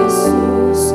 Yesus,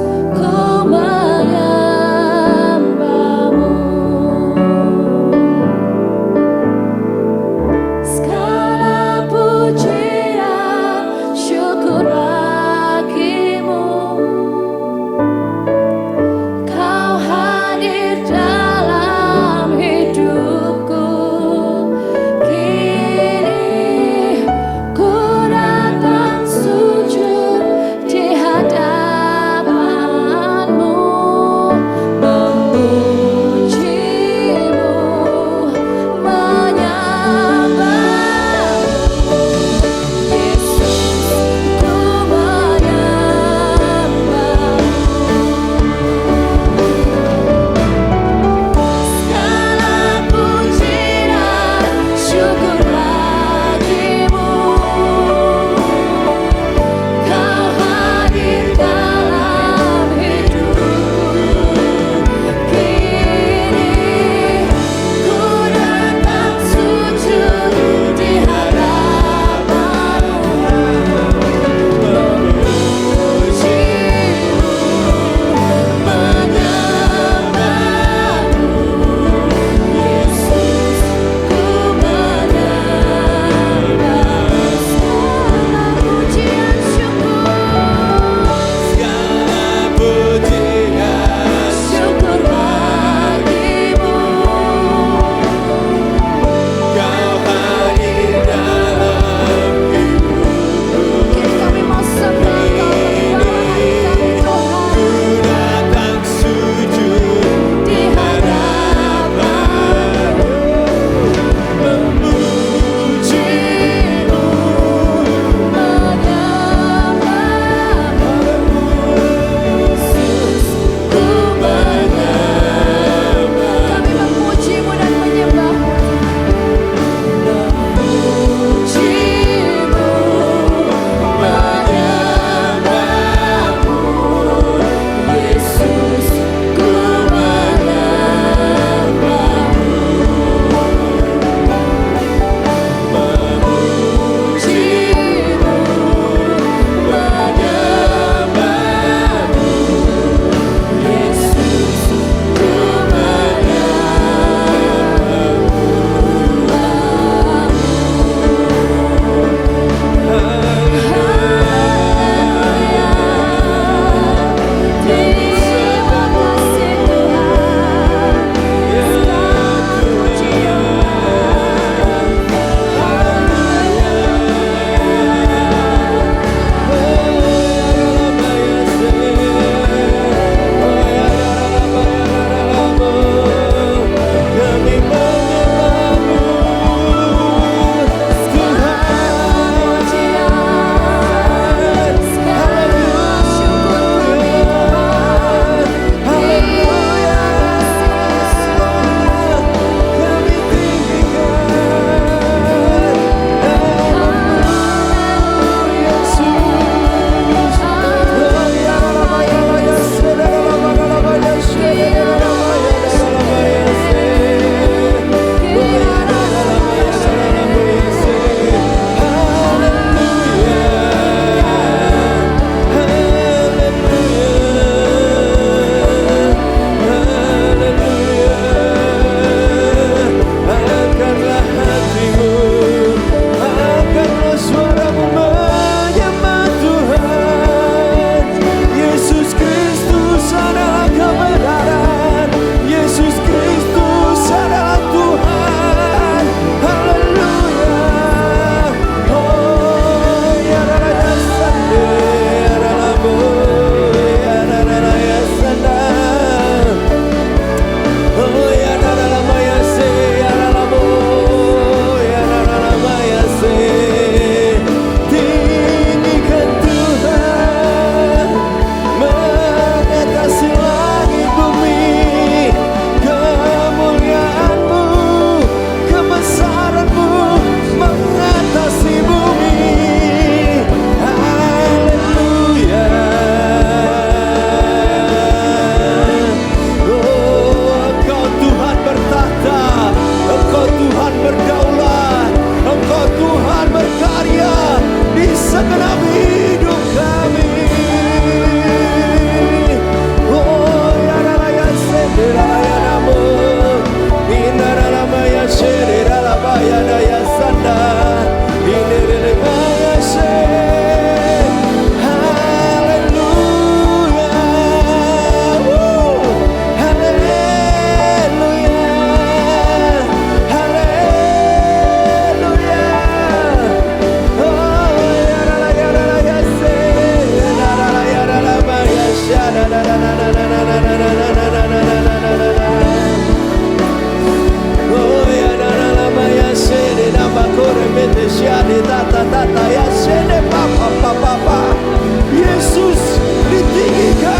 Yesus ditinggikan,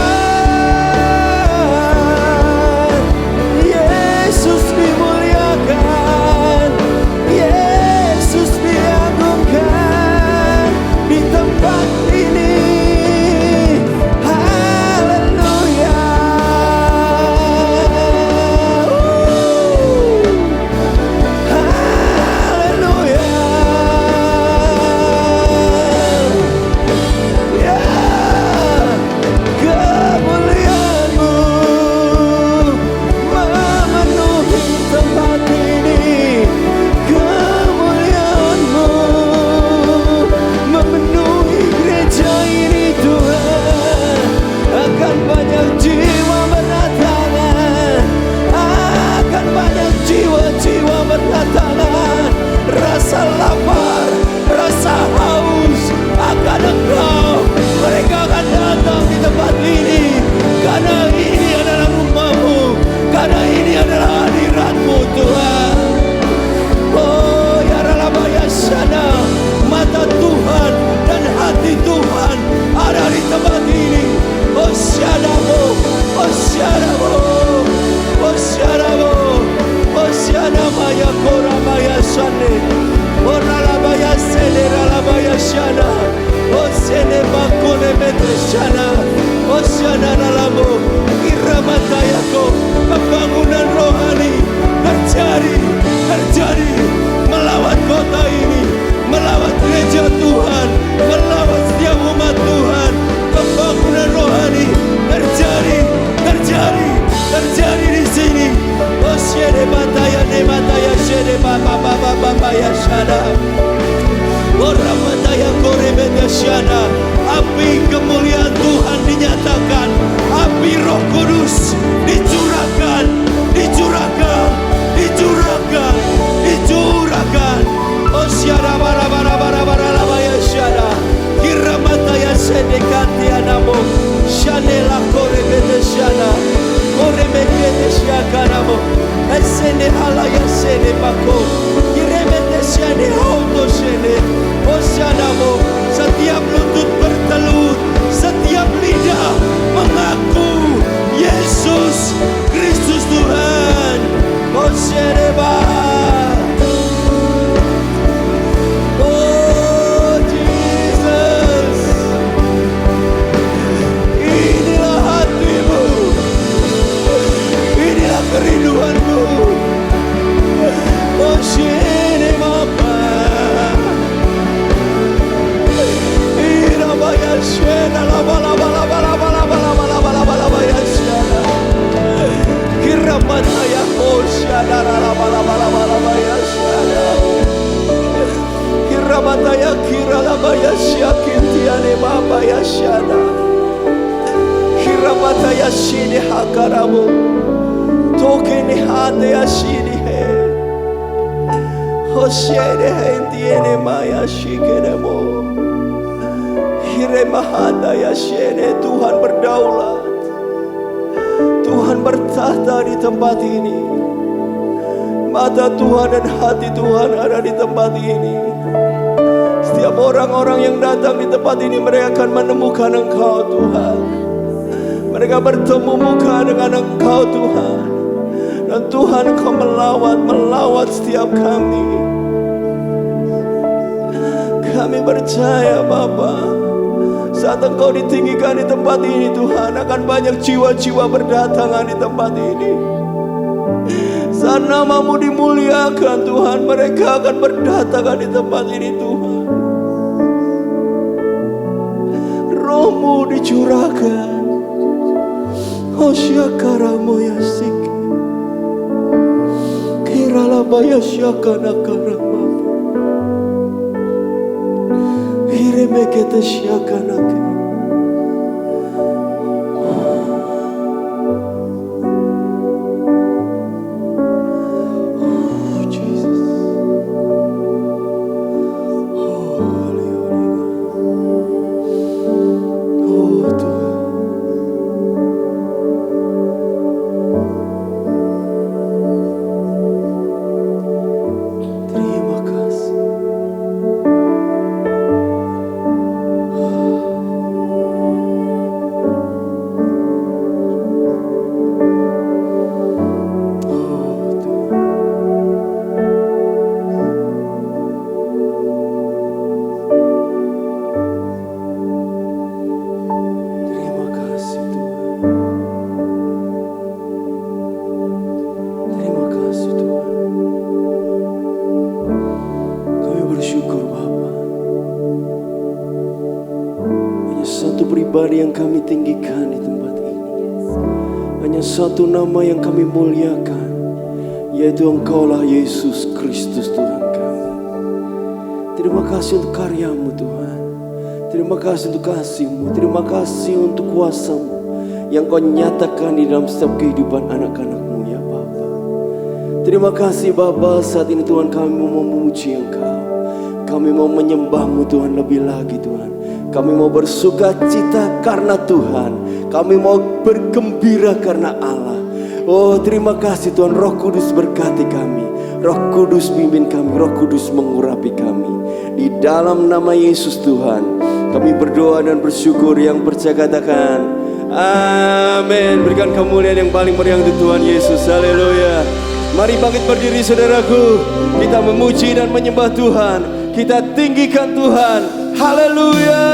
Yesus dimuliakan, Yesus diagungkan di tempat ini. Haleluya. Haleluya. Ya, kemuliaan-Mu memenuhi tempat ini. Kemuliaan-Mu memenuhi gereja ini, Tuhan. Akan banyak jiwa berdatangan, akan banyak jiwa-jiwa berdatangan. Rasa lapar, rasa haus akan Engkau. Mereka akan datang di tempat ini, karena ini adalah rumah-Mu, karena ini adalah hadirat-Mu, Tuhan. Oh ya Rabaya sana, mata Tuhan dan hati Tuhan ada di tempat ini. Oh syadamu, oh syadamu, oh syadamu, oh syadamaya korabaya sane, oh ralabaya sene ralabaya shana, oh sene makone metre shana, oh syana ralamu, iramatayako, pembangunan rohani terjadi melawat kota ini, melawat gereja Tuhan, melawat setiap umat Tuhan. Pembangunan rohani terjadi di sini. Oh syede bataya ne bataya syede baba ya syada. Oh ramataya korebeda syada. Api kemuliaan Tuhan dinyatakan, api Roh Kudus dicurahkan. Oh syada bara labaya syada. Kiramataya sede kantianamo. Shanela korebeda syada. Korebeda syakanamo. Esene halaya sede bako. Kirebeda syade auto sede. Oh syanamo. Setiap lutut bertelut, setiap lidah mengaku Yesus Kristus Tuhan. Oh syedeba. Oh Jesus, inilah hatimu, inilah kerinduanmu. Oh syedeba. Irabaya syeda la bala ya syeda. Kiramataya kosyada la bala ya syeda. Kiramataya kiralabaya syakintiane baba ya syeda. Kiramataya shini hakaramu. Tokeni hade ya shini he. Hosyede hentiene maya shikenemo. Hiremahada ya syede. Tuhan berdaulat, Tuhan bertahta di tempat ini. Mata Tuhan dan hati Tuhan ada di tempat ini. Setiap orang-orang yang datang di tempat ini, mereka akan menemukan Engkau, Tuhan. Mereka bertemu muka dengan Engkau, Tuhan. Dan Tuhan, Engkau melawat setiap kami. Kami percaya, Bapa, saat Engkau ditinggikan di tempat ini, Tuhan, akan banyak jiwa-jiwa berdatangan di tempat ini. Saat nama-Mu dimuliakan, Tuhan, mereka akan berdatangan di tempat ini, Tuhan. Roh-Mu dicurahkan. Hosyakaramu ya sik. Kiralabaya syakana karama. Hiremekete syakana. satu nama yang kami muliakan, yaitu Engkaulah Yesus Kristus Tuhan kami. Terima kasih untuk karya-Mu Tuhan. Terima kasih untuk kasih-Mu. Terima kasih untuk kuasa-Mu yang Kau nyatakan di dalam setiap kehidupan anak-anak-Mu ya Bapa. Terima kasih Bapa, saat ini Tuhan kami mau memuji Engkau. Kami mau menyembah-Mu Tuhan lebih lagi Tuhan. Kami mau bersuka cita karena Tuhan. Kami mau bergembira karena Allah. Oh terima kasih Tuhan, Roh Kudus berkati kami. Roh Kudus pimpin kami, Roh Kudus mengurapi kami. Di dalam nama Yesus Tuhan, kami berdoa dan bersyukur, yang percaya katakan amin. Berikan kemuliaan yang paling meriah untuk Tuhan Yesus. Haleluya. Mari bangkit berdiri saudaraku. Kita memuji dan menyembah Tuhan. Kita tinggikan Tuhan. Haleluya.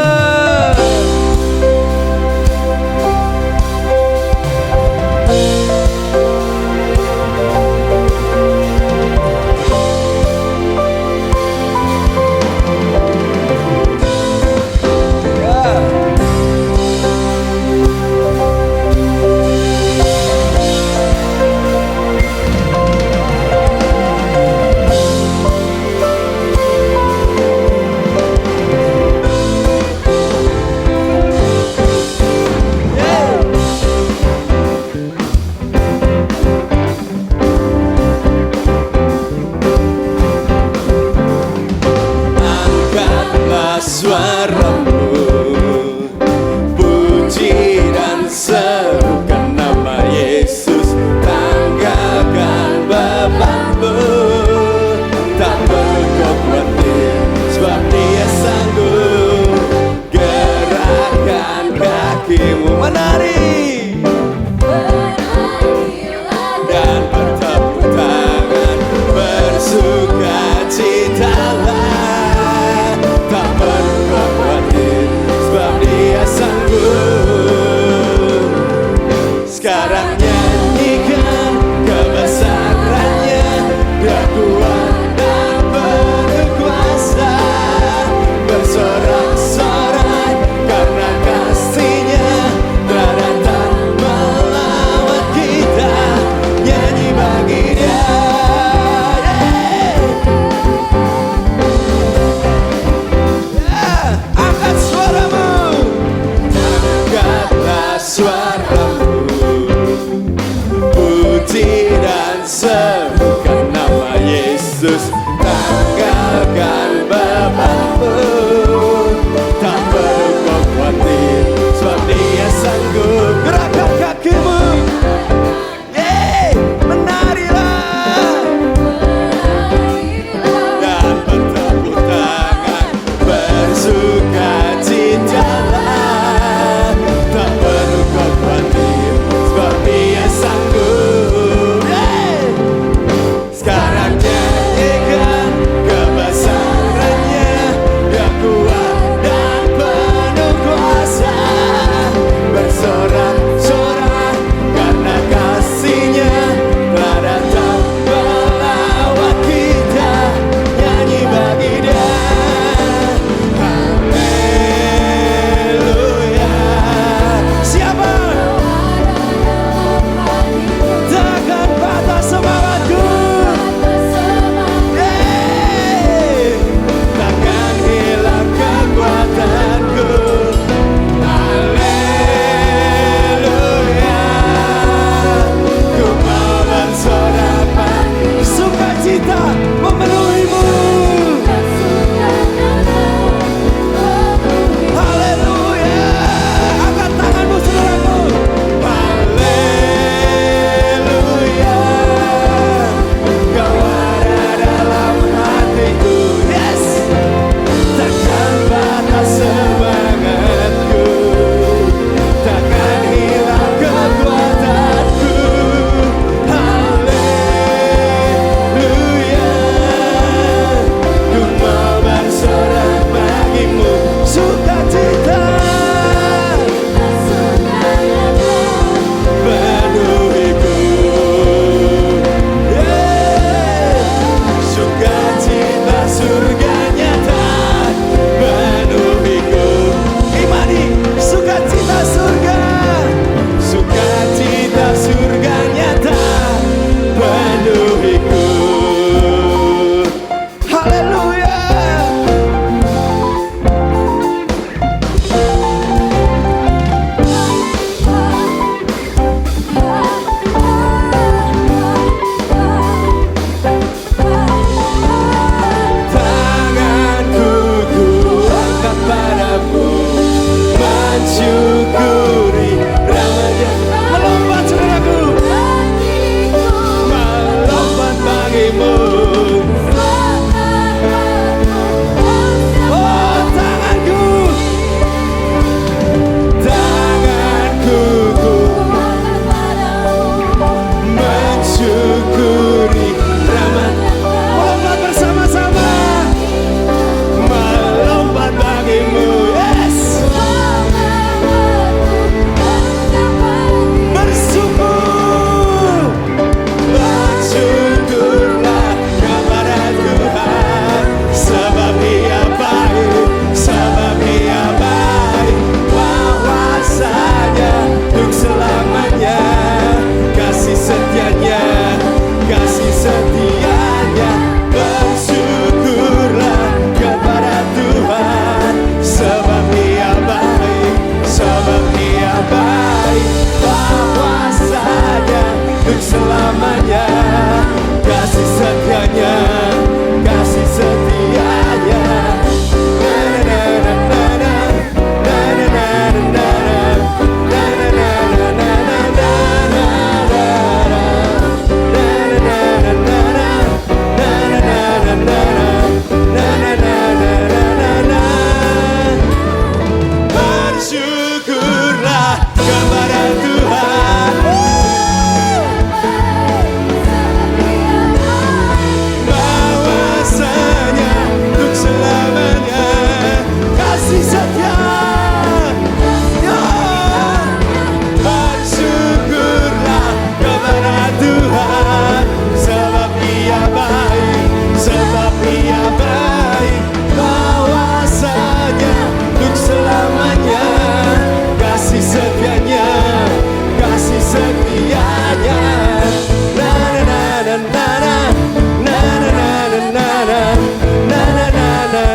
Suaramu, puji dan serukan nama Yesus. Tanggalkan bebanmu, tak perlu kau khawatir, sebab Dia sanggup. Gerakkan kakimu menari dan bertepuk tangan, bersuka citalah. Sekarang nyanyikan kebesarannya, Dia kuat dan berkuasa. Bersorak-sorai karena kasih-Nya telah datang melawat kita. Nyanyi bagi Dia, angkat suaramu, angkatlah suaramu, puji dan serukan nama Yesus. untuk selamanya. Kasih setianya, kasih setianya. Bersyukurlah kepada Tuhan, bahwasanya untuk selamanya kasih setia. Bersyukurlah kepada Tuhan, sebab Ia baik, sebab Ia baik. Bahwasanya untuk selamanya kasih setianya, kasih setianya. Na na na na na na na na na na na na na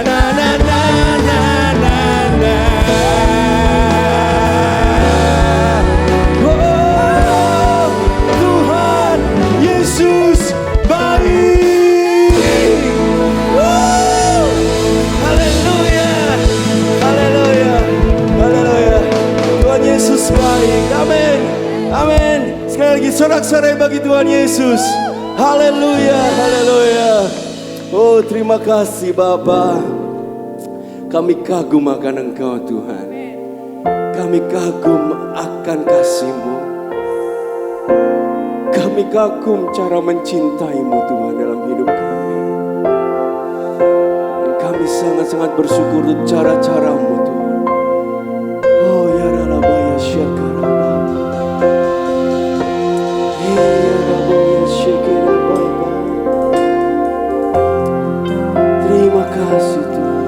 na na na na na na. Oh, Tuhan Yesus baik. Haleluya, haleluya, haleluya. Tuhan Yesus baik. Amin, amin. Sekali lagi sorak-sorai bagi Tuhan Yesus. Haleluya, haleluya. Oh, terima kasih Bapa. Kami kagum akan Engkau Tuhan. Kami kagum akan kasih-Mu. Kami kagum cara mencintai-Mu Tuhan dalam hidup kami. Dan kami sangat-sangat bersyukur untuk cara-cara-Mu Tuhan. Oh ya Rabaya Syakaraba. Ya Rabaya Syakaraba. Terima kasih Tuhan.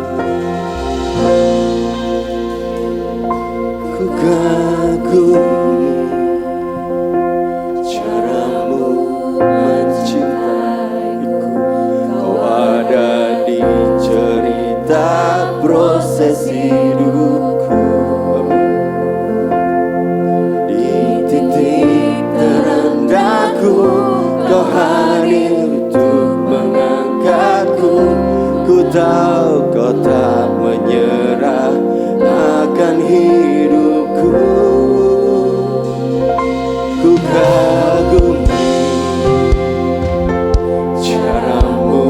Ku kagum cara-Mu mencintaiku. Kau ada di cerita proses hidupku. Di titik terendahku Kau hadir untuk mengangkatku. Ku tahu Kau tak menyerah akan hidupku. Ku kagumi cara-Mu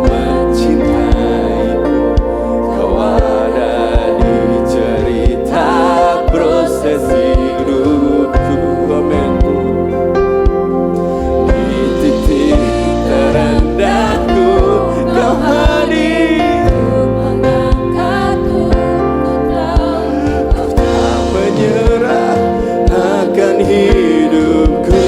mencintaiku. Kau ada di cerita proses hidupku. Amin. Di titik terendahku Kau hadir mengangkatku. Ku tak menyerah akan hidupku.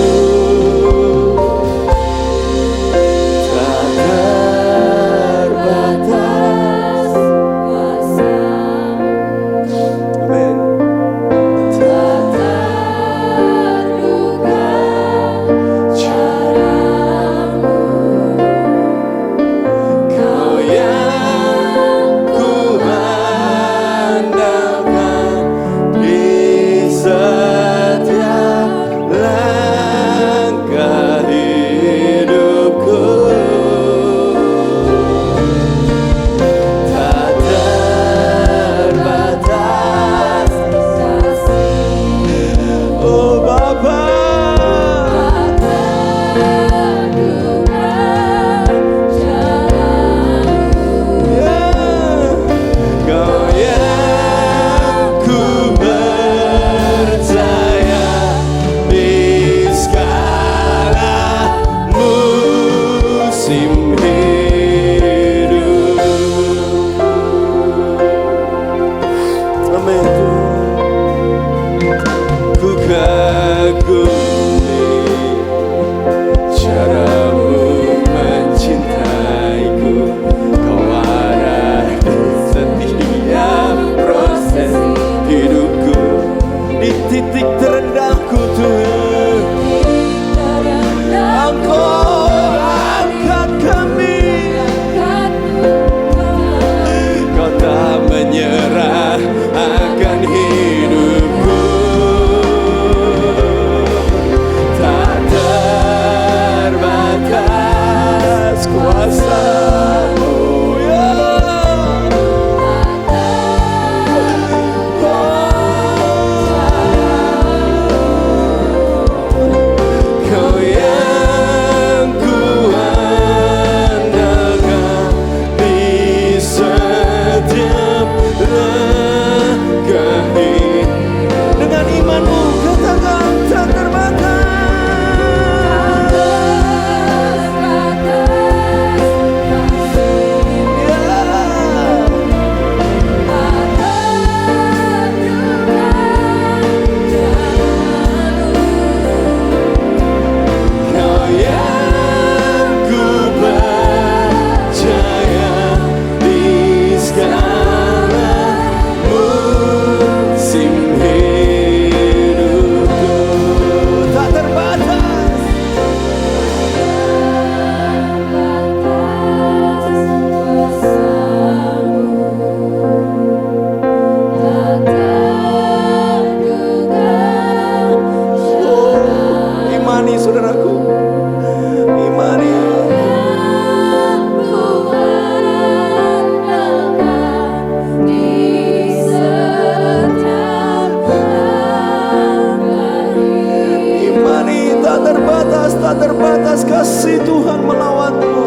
tak terbatas kasih Tuhan melawatmu.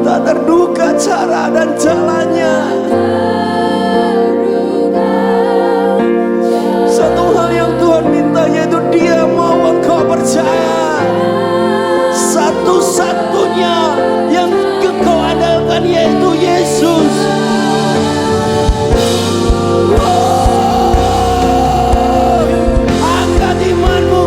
Tak terduga cara dan jalannya. Satu hal yang Tuhan minta, yaitu Dia mau engkau percaya. Satu-satunya yang engkau andalkan yaitu Yesus. Angkat imanmu.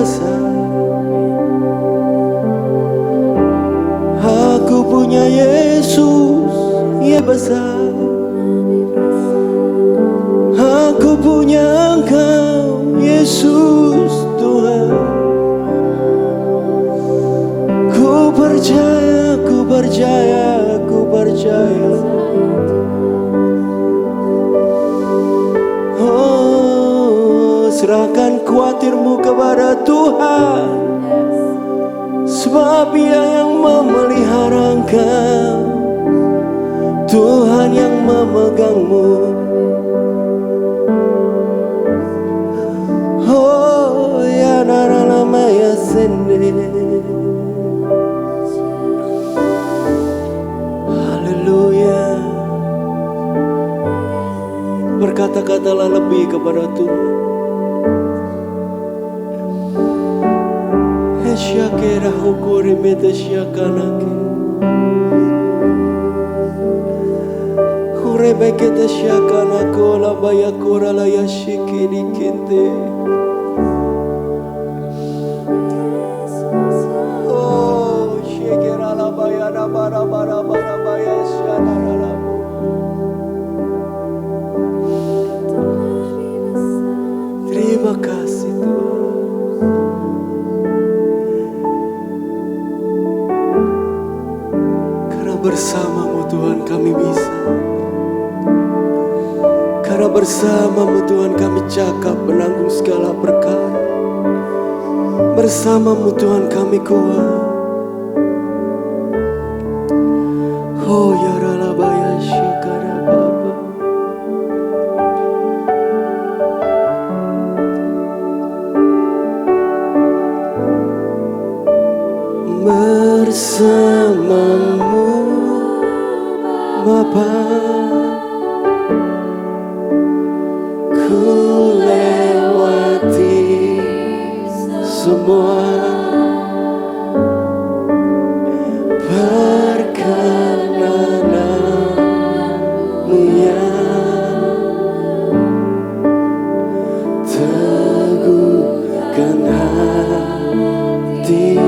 besar. Aku punya Yesus, Ia besar. Aku punya Engkau, Yesus Tuhan. Ku percaya, ku percaya, ku percaya. Oh, serahkan khawatirmu kepada Tuhan, sebab Ia yang memelihara engkau, Tuhan yang memegangmu. Oh ya naralama ya sende. Haleluya. Berkata-katalah lebih kepada Tuhan. Syakira hukuri meta syakanake Hurebeketa syakanako la bayakura la yashikiri kinte. Oh syakira la bayana bara bara bara bayasyana la. Terima kasih Tuhan. Bersamamu Tuhan kami bisa. Karena bersamamu Tuhan kami cakap menanggung segala perkara. Bersamamu Tuhan kami kuat. Oh ya ralabaya syakara Bapa. Bersamamu Bapa, ku lewati semua perkenananmu yang teguhkan hatiku.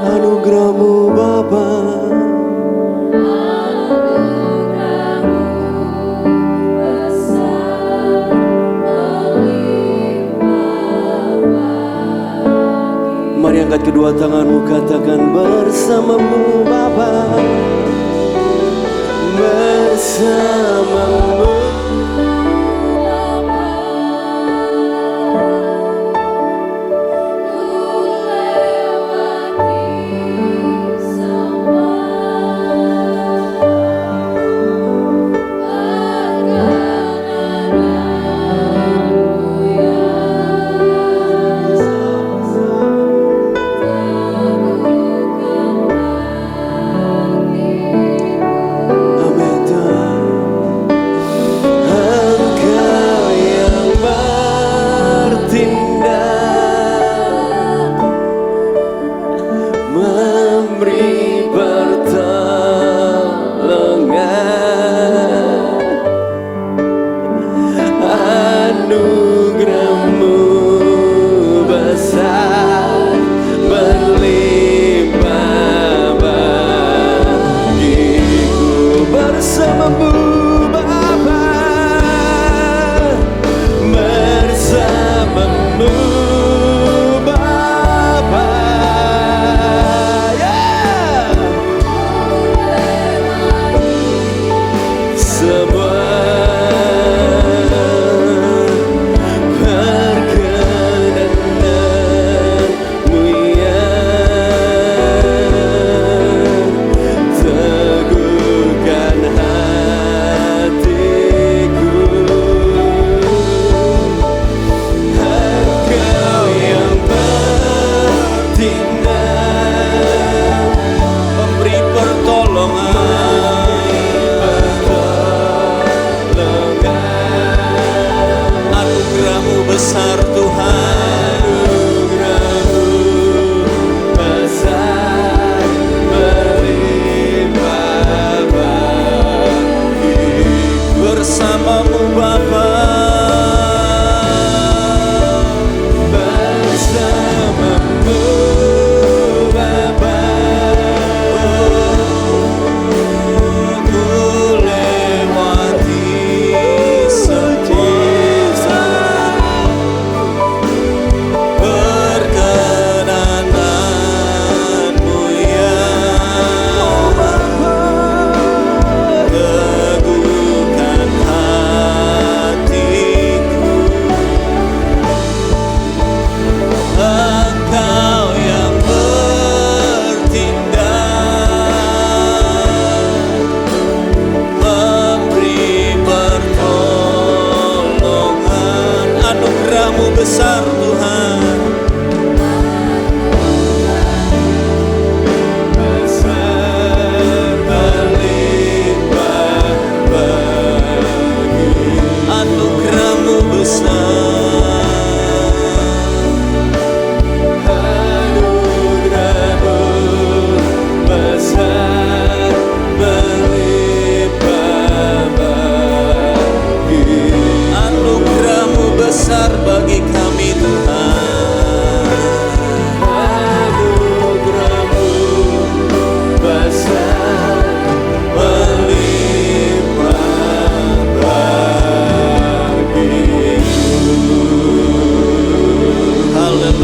Anugerahmu Bapa, mari angkat kedua tanganmu, katakan bersamamu Bapa, bersamamu.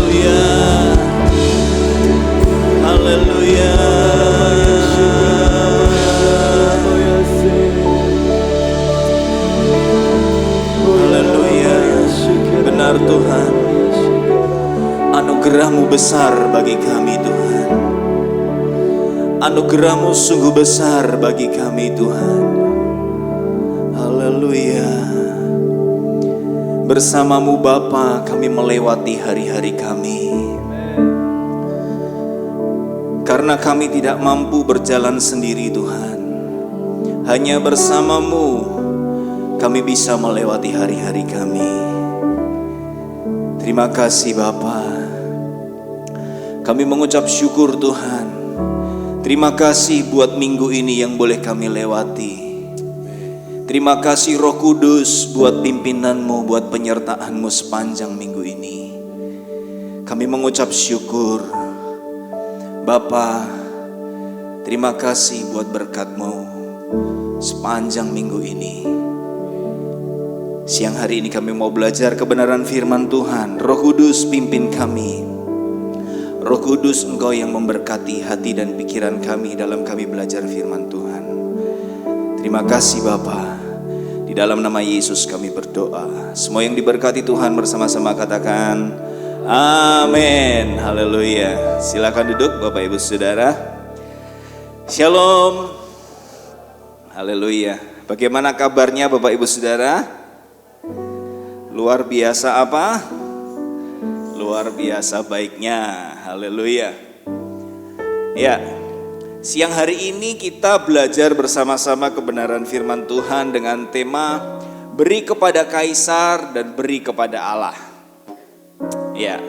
Haleluya. Haleluya. Haleluya. Benar Tuhan, anugerah-Mu besar bagi kami Tuhan. Anugerah-Mu sungguh besar bagi kami Tuhan. Haleluya. Bersama-Mu Bapa kami melewati hari-hari kami. Karena kami tidak mampu berjalan sendiri Tuhan. Hanya bersama-Mu kami bisa melewati hari-hari kami. Terima kasih Bapa. Kami mengucap syukur Tuhan. Terima kasih buat minggu ini yang boleh kami lewati. Terima kasih Roh Kudus buat pimpinan-Mu, buat penyertaan-Mu sepanjang minggu ini. Kami mengucap syukur. Bapa, terima kasih buat berkat-Mu sepanjang minggu ini. Siang hari ini kami mau belajar kebenaran firman Tuhan. Roh Kudus pimpin kami. Roh Kudus, Engkau yang memberkati hati dan pikiran kami dalam kami belajar firman Tuhan. Terima kasih Bapa. Di dalam nama Yesus kami berdoa. Semua yang diberkati Tuhan bersama-sama katakan amin. Haleluya. Silakan duduk Bapak Ibu Saudara. Shalom. Haleluya. Bagaimana kabarnya Bapak Ibu Saudara? Luar biasa apa? Luar biasa baiknya. Haleluya. Ya, siang hari ini kita belajar bersama-sama kebenaran firman Tuhan dengan tema beri kepada Kaisar dan beri kepada Allah. Ya.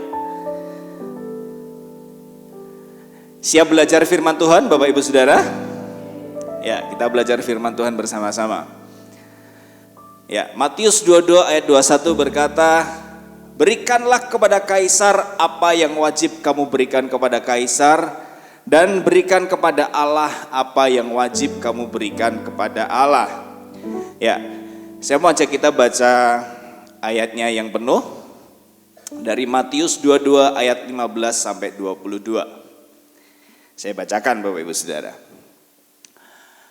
Siap belajar firman Tuhan Bapak Ibu Saudara? Ya, kita belajar firman Tuhan bersama-sama. Ya, Matius 22 ayat 21 berkata, berikanlah kepada Kaisar apa yang wajib kamu berikan kepada Kaisar, dan berikan kepada Allah apa yang wajib kamu berikan kepada Allah. Ya, saya mau ajak kita baca ayatnya yang penuh dari Matius 22 ayat 15 sampai 22. Saya bacakan Bapak Ibu Saudara.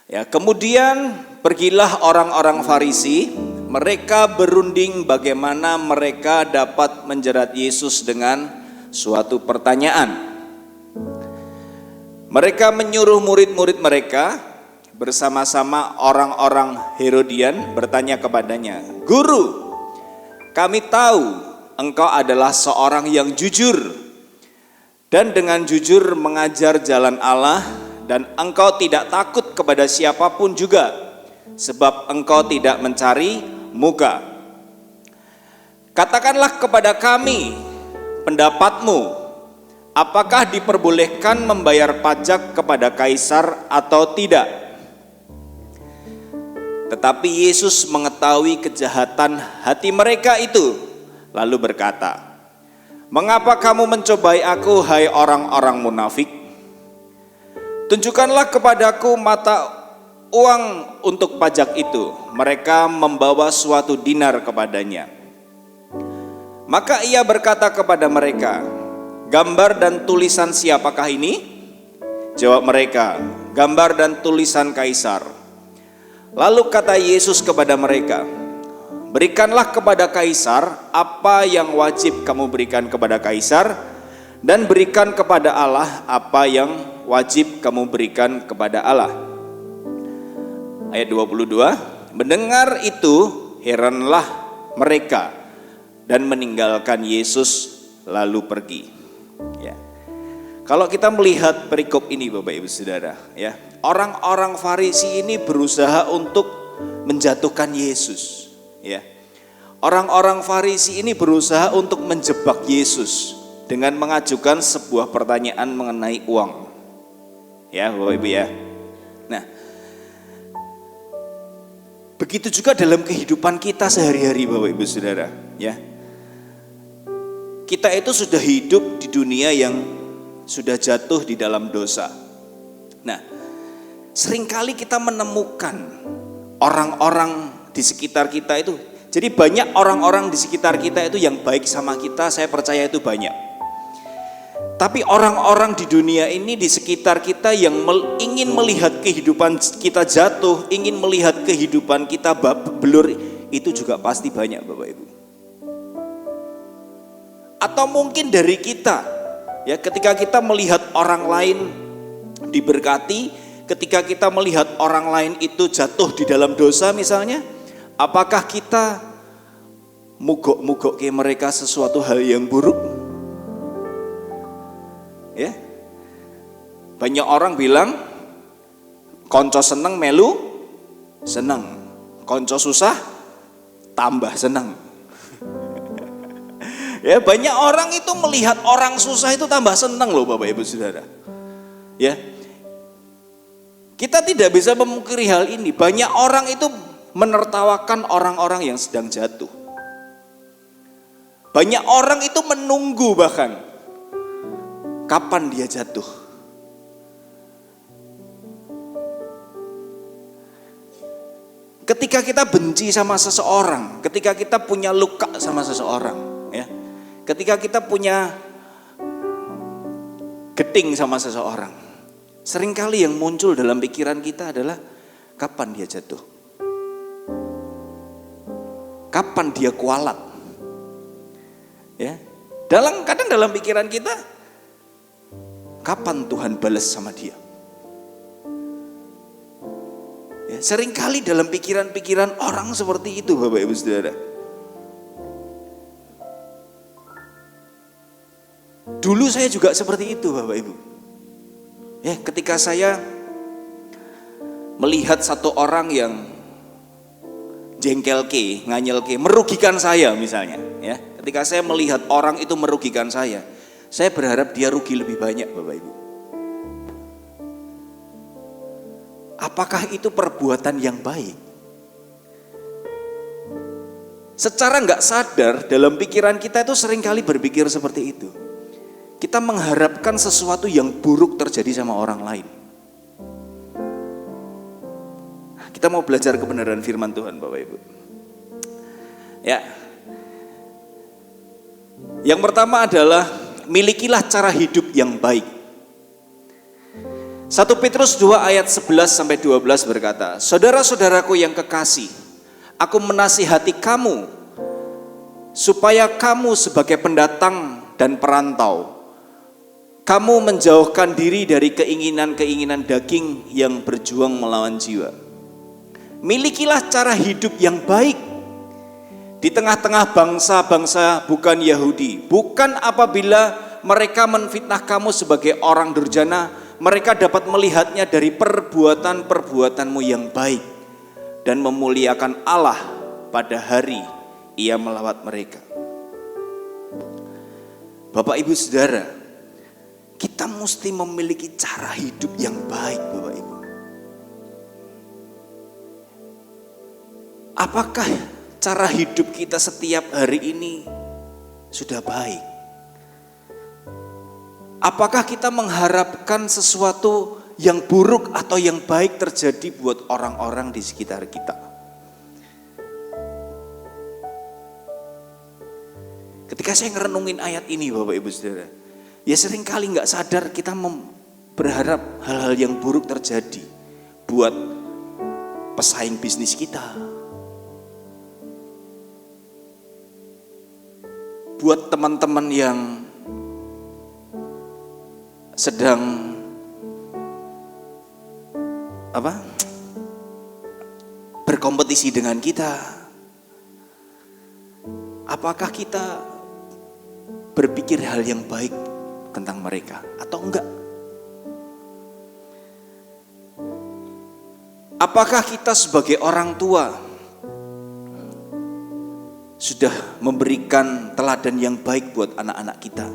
Ya, kemudian pergilah orang-orang Farisi, mereka berunding bagaimana mereka dapat menjerat Yesus dengan suatu pertanyaan. Mereka menyuruh murid-murid mereka bersama-sama orang-orang Herodian bertanya kepadanya, "Guru, kami tahu engkau adalah seorang yang jujur dan dengan jujur mengajar jalan Allah, dan engkau tidak takut kepada siapapun juga, sebab engkau tidak mencari muka. Katakanlah kepada kami pendapatmu, apakah diperbolehkan membayar pajak kepada Kaisar atau tidak?" Tetapi Yesus mengetahui kejahatan hati mereka itu, lalu berkata, "Mengapa kamu mencobai aku, hai orang-orang munafik? Tunjukkanlah kepadaku mata uang untuk pajak itu." Mereka membawa suatu dinar kepadanya. Maka ia berkata kepada mereka, "Gambar dan tulisan siapakah ini?" Jawab mereka, "Gambar dan tulisan Kaisar." Lalu kata Yesus kepada mereka, "Berikanlah kepada Kaisar apa yang wajib kamu berikan kepada Kaisar, dan berikan kepada Allah apa yang wajib kamu berikan kepada Allah." Ayat 22, mendengar itu heranlah mereka dan meninggalkan Yesus lalu pergi. Ya. Kalau kita melihat perikop ini Bapak Ibu Saudara, ya, orang-orang Farisi ini berusaha untuk menjatuhkan Yesus, ya. Orang-orang Farisi ini berusaha untuk menjebak Yesus dengan mengajukan sebuah pertanyaan mengenai uang. Ya, Bapak Ibu ya. Nah, begitu juga dalam kehidupan kita sehari-hari Bapak Ibu Saudara, ya. Kita itu sudah hidup di dunia yang sudah jatuh di dalam dosa. Nah, seringkali kita menemukan orang-orang di sekitar kita itu. Jadi banyak orang-orang di sekitar kita itu yang baik sama kita, saya percaya itu banyak. Tapi orang-orang di dunia ini, di sekitar kita yang ingin melihat kehidupan kita jatuh, ingin melihat kehidupan kita belur, itu juga pasti banyak Bapak Ibu. Atau mungkin dari kita, ya, ketika kita melihat orang lain diberkati, ketika kita melihat orang lain itu jatuh di dalam dosa misalnya, apakah kita mugok-mugok ke mereka sesuatu hal yang buruk? Ya, banyak orang bilang konco seneng melu seneng, konco susah tambah seneng. Ya, banyak orang itu melihat orang susah itu tambah seneng loh Bapak Ibu Saudara. Ya, kita tidak bisa memungkiri hal ini. Banyak orang itu menertawakan orang-orang yang sedang jatuh. Banyak orang itu menunggu bahkan kapan dia jatuh. Ketika kita benci sama seseorang, ketika kita punya luka sama seseorang, ya, ketika kita punya geting sama seseorang, seringkali yang muncul dalam pikiran kita adalah kapan dia jatuh, kapan dia kualat, ya. Kadang dalam pikiran kita, kapan Tuhan balas sama dia? Ya, seringkali dalam pikiran-pikiran orang seperti itu Bapak Ibu Saudara. Dulu saya juga seperti itu Bapak Ibu. Ya, ketika saya melihat satu orang yang jengkelke, nganyelke, merugikan saya misalnya, ya. Ketika saya melihat orang itu merugikan saya berharap dia rugi lebih banyak Bapak Ibu. Apakah itu perbuatan yang baik? Secara nggak sadar dalam pikiran kita itu seringkali berpikir seperti itu. Kita mengharapkan sesuatu yang buruk terjadi sama orang lain. Kita mau belajar kebenaran firman Tuhan Bapak Ibu. Ya. Yang pertama adalah milikilah cara hidup yang baik. 1 Petrus 2 ayat 11-12 berkata, saudara-saudaraku yang kekasih, aku menasihati kamu supaya kamu sebagai pendatang dan perantau, kamu menjauhkan diri dari keinginan-keinginan daging yang berjuang melawan jiwa. Milikilah cara hidup yang baik di tengah-tengah bangsa-bangsa bukan Yahudi. Bukan apabila mereka menfitnah kamu sebagai orang durjana, mereka dapat melihatnya dari perbuatan-perbuatanmu yang baik dan memuliakan Allah pada hari Ia melawat mereka. Bapak Ibu Saudara, kita mesti memiliki cara hidup yang baik Bapak Ibu. Apakah cara hidup kita setiap hari ini sudah baik? Apakah kita mengharapkan sesuatu yang buruk atau yang baik terjadi buat orang-orang di sekitar kita? Ketika saya ngerenungin ayat ini Bapak Ibu Saudara, ya seringkali gak sadar kita berharap hal-hal yang buruk terjadi buat pesaing bisnis kita, buat teman-teman yang sedang berkompetisi dengan kita. Apakah kita berpikir hal yang baik tentang mereka atau enggak? Apakah kita sebagai orang tua sudah memberikan teladan yang baik buat anak-anak kita?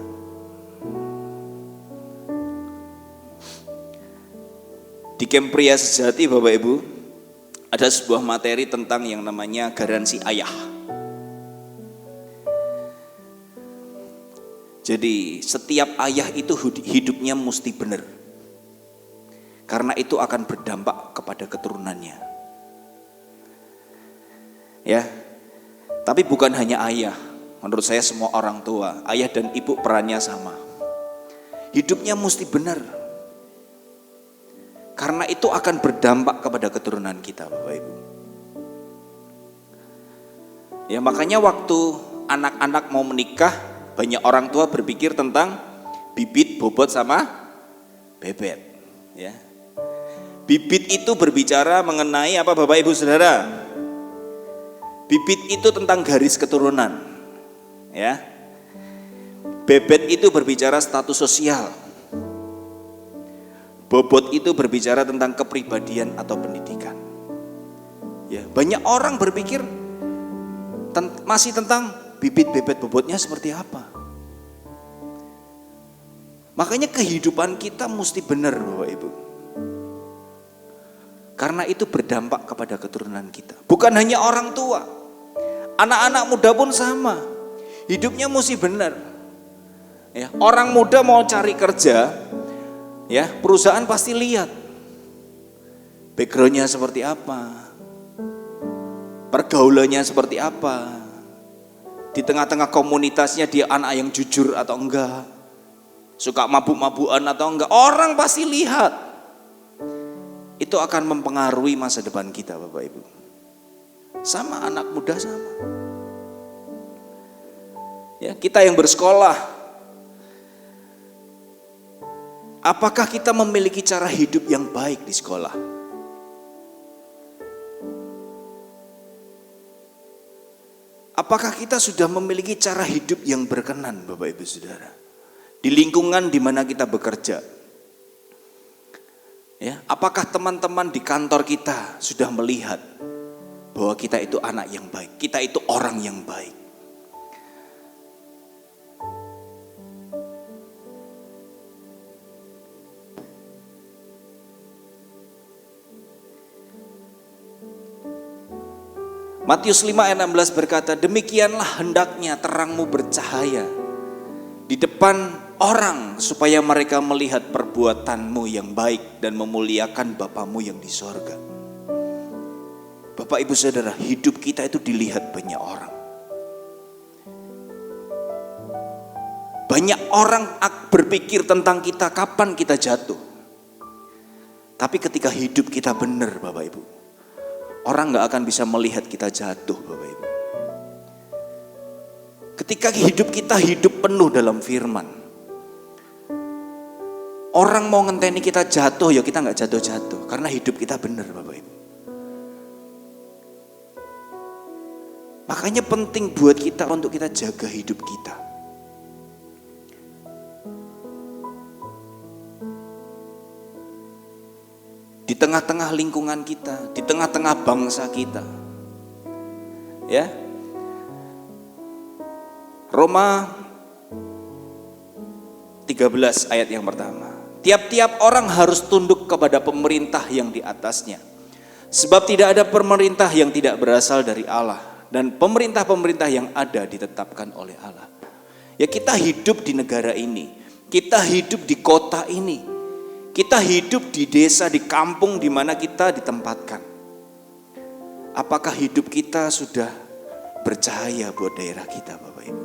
Di Camp Pria Sejati Bapak Ibu, ada sebuah materi tentang yang namanya garansi ayah. Jadi setiap ayah itu hidupnya mesti benar, karena itu akan berdampak kepada keturunannya. Ya, tapi bukan hanya ayah. Menurut saya semua orang tua, ayah dan ibu perannya sama. Hidupnya mesti benar. Karena itu akan berdampak kepada keturunan kita, Bapak Ibu. Ya, makanya waktu anak-anak mau menikah, banyak orang tua berpikir tentang bibit, bobot, sama bebet. Ya. Bibit itu berbicara mengenai apa, Bapak Ibu Saudara? Bibit itu tentang garis keturunan. Ya. Bebet itu berbicara status sosial. Bobot itu berbicara tentang kepribadian atau pendidikan. Ya, banyak orang berpikir masih tentang bibit, bebet, bobotnya seperti apa. Makanya kehidupan kita mesti benar, Bapak Ibu. Karena itu berdampak kepada keturunan kita. Bukan hanya orang tua, anak-anak muda pun sama. Hidupnya mesti benar. Ya, orang muda mau cari kerja, ya, perusahaan pasti lihat backgroundnya seperti apa, pergaulannya seperti apa, di tengah-tengah komunitasnya dia anak yang jujur atau enggak, suka mabuk-mabukan atau enggak, orang pasti lihat. Itu akan mempengaruhi masa depan kita, Bapak Ibu. Sama anak muda sama. Ya, kita yang bersekolah, apakah kita memiliki cara hidup yang baik di sekolah? Apakah kita sudah memiliki cara hidup yang berkenan, Bapak Ibu Saudara? Di lingkungan di mana kita bekerja. Ya, apakah teman-teman di kantor kita sudah melihat bahwa kita itu anak yang baik, kita itu orang yang baik? Matius 5 ayat 16 berkata, demikianlah hendaknya terangmu bercahaya di depan orang supaya mereka melihat perbuatanmu yang baik dan memuliakan Bapamu yang di sorga. Bapak Ibu Saudara, hidup kita itu dilihat banyak orang. Banyak orang berpikir tentang kita kapan kita jatuh. Tapi ketika hidup kita benar, Bapak Ibu, orang gak akan bisa melihat kita jatuh, Bapak Ibu. Ketika hidup kita hidup penuh dalam firman, orang mau ngenteni kita jatuh, ya kita gak jatuh-jatuh. Karena hidup kita benar, Bapak Ibu. Makanya penting buat kita untuk kita jaga hidup kita. Di tengah-tengah lingkungan kita, di tengah-tengah bangsa kita. Ya. Roma 13 ayat yang pertama. Tiap-tiap orang harus tunduk kepada pemerintah yang di atasnya. Sebab tidak ada pemerintah yang tidak berasal dari Allah, dan pemerintah-pemerintah yang ada ditetapkan oleh Allah. Ya, kita hidup di negara ini, kita hidup di kota ini, kita hidup di desa, di kampung di mana kita ditempatkan. Apakah hidup kita sudah bercahaya buat daerah kita, Bapak Ibu?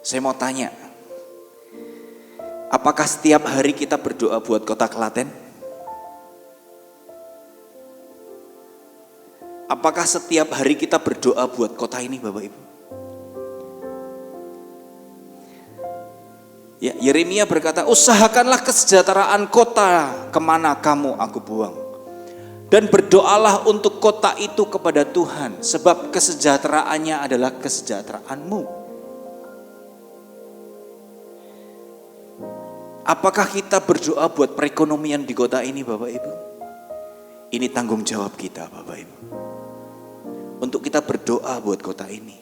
Saya mau tanya, apakah setiap hari kita berdoa buat kota Klaten? Apakah setiap hari kita berdoa buat kota ini, Bapak Ibu? Ya, Yeremia berkata, usahakanlah kesejahteraan kota kemana kamu aku buang. Dan berdoalah untuk kota itu kepada Tuhan, sebab kesejahteraannya adalah kesejahteraanmu. Apakah kita berdoa buat perekonomian di kota ini, Bapak Ibu? Ini tanggung jawab kita, Bapak Ibu. Untuk kita berdoa buat kota ini.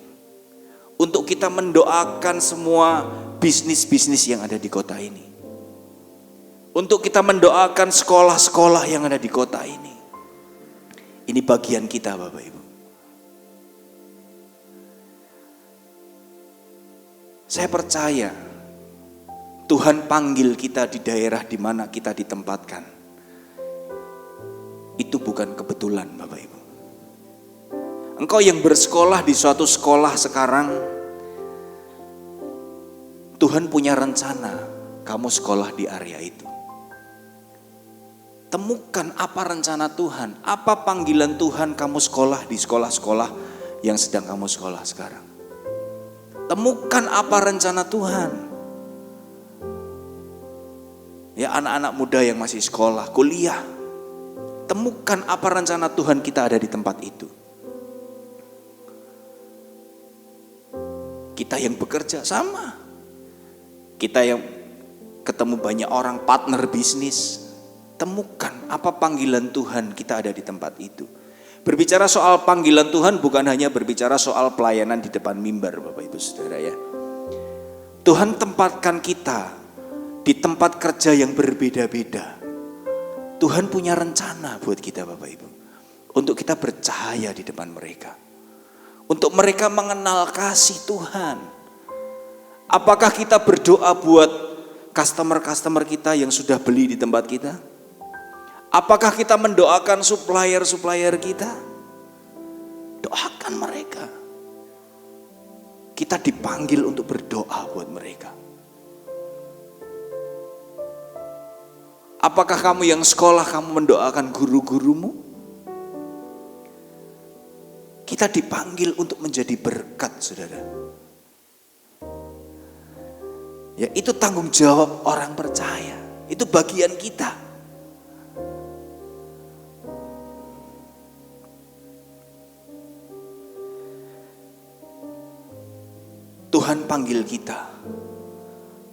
Untuk kita mendoakan semua bisnis-bisnis yang ada di kota ini. Untuk kita mendoakan sekolah-sekolah yang ada di kota ini. Ini bagian kita, Bapak Ibu. Saya percaya Tuhan panggil kita di daerah di mana kita ditempatkan. Itu bukan kebetulan, Bapak Ibu. Engkau yang bersekolah di suatu sekolah sekarang, Tuhan punya rencana kamu sekolah di area itu. Temukan apa rencana Tuhan, apa panggilan Tuhan kamu sekolah di sekolah-sekolah yang sedang kamu sekolah sekarang. Temukan apa rencana Tuhan. Ya, anak-anak muda yang masih sekolah, kuliah. Temukan apa rencana Tuhan kita ada di tempat itu. Kita yang bekerja sama. Kita yang ketemu banyak orang, partner bisnis. Temukan apa panggilan Tuhan kita ada di tempat itu. Berbicara soal panggilan Tuhan bukan hanya berbicara soal pelayanan di depan mimbar, Bapak Ibu Saudara ya. Tuhan tempatkan kita di tempat kerja yang berbeda-beda. Tuhan punya rencana buat kita, Bapak Ibu. Untuk kita bercahaya di depan mereka. Untuk mereka mengenal kasih Tuhan. Apakah kita berdoa buat customer-customer kita yang sudah beli di tempat kita? Apakah kita mendoakan supplier-supplier kita? Doakan mereka. Kita dipanggil untuk berdoa buat mereka. Apakah kamu yang sekolah, kamu mendoakan guru-gurumu? Kita dipanggil untuk menjadi berkat, saudara. Ya, itu tanggung jawab orang percaya. Itu bagian kita. Tuhan panggil kita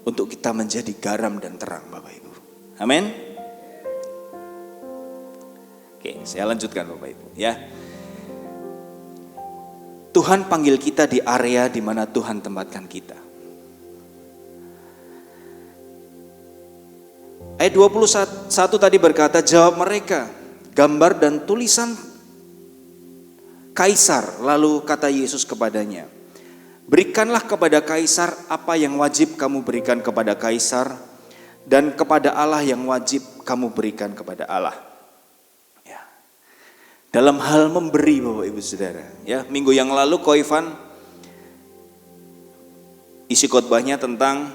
untuk kita menjadi garam dan terang, Bapak Ibu. Amin. Oke, saya lanjutkan Bapak Ibu ya. Tuhan panggil kita di area di mana Tuhan tempatkan kita. Ayat 21 tadi berkata, jawab mereka, gambar dan tulisan Kaisar. Lalu kata Yesus kepadanya, berikanlah kepada Kaisar apa yang wajib kamu berikan kepada Kaisar, dan kepada Allah yang wajib kamu berikan kepada Allah. Ya. Dalam hal memberi, Bapak Ibu Saudara. Ya, minggu yang lalu Koifan isi khotbahnya tentang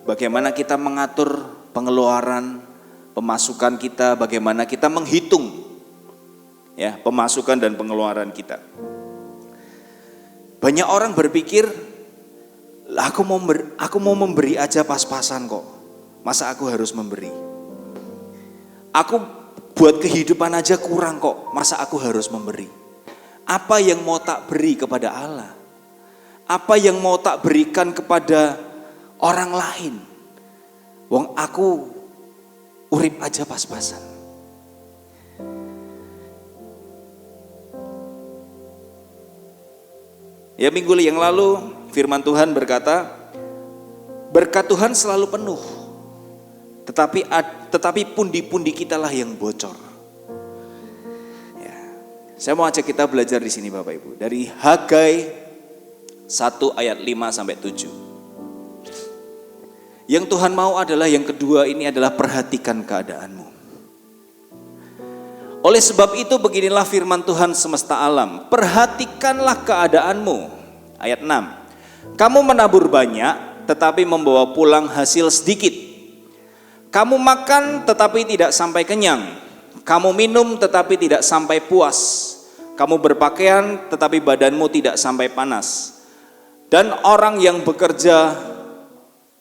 bagaimana kita mengatur pengeluaran, pemasukan kita, bagaimana kita menghitung ya pemasukan dan pengeluaran kita. Banyak orang berpikir, aku mau memberi aja pas-pasan kok. Masa aku harus memberi? Aku buat kehidupan aja kurang kok. Masa aku harus memberi? Apa yang mau tak beri kepada Allah? Apa yang mau tak berikan kepada orang lain? Wong aku urip aja pas-pasan. Ya, minggu yang lalu firman Tuhan berkata, berkat Tuhan selalu penuh, tetapi pundi-pundi kitalah yang bocor. Ya, saya mau ajak kita belajar di sini Bapak Ibu, dari Hagai 1 ayat 5 sampai 7. Yang Tuhan mau adalah yang kedua ini adalah perhatikan keadaanmu. Oleh sebab itu beginilah firman Tuhan semesta alam, perhatikanlah keadaanmu. Ayat 6, kamu menabur banyak tetapi membawa pulang hasil sedikit. Kamu makan tetapi tidak sampai kenyang. Kamu minum tetapi tidak sampai puas. Kamu berpakaian tetapi badanmu tidak sampai panas. Dan orang yang bekerja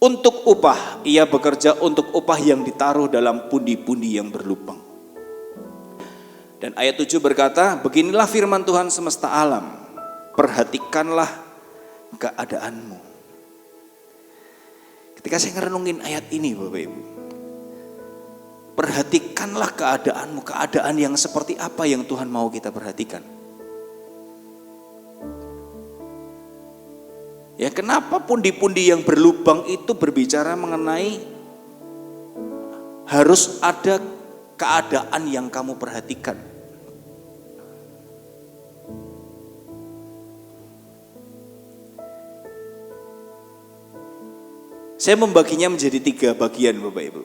untuk upah, ia bekerja untuk upah yang ditaruh dalam pundi-pundi yang berlubang. Dan ayat 7 berkata, beginilah firman Tuhan semesta alam, perhatikanlah keadaanmu. Ketika saya ngerenungin ayat ini Bapak Ibu, perhatikanlah keadaanmu, keadaan yang seperti apa yang Tuhan mau kita perhatikan. Ya, kenapa pundi-pundi yang berlubang itu berbicara mengenai harus ada keadaan yang kamu perhatikan. Saya membaginya menjadi 3 bagian Bapak Ibu.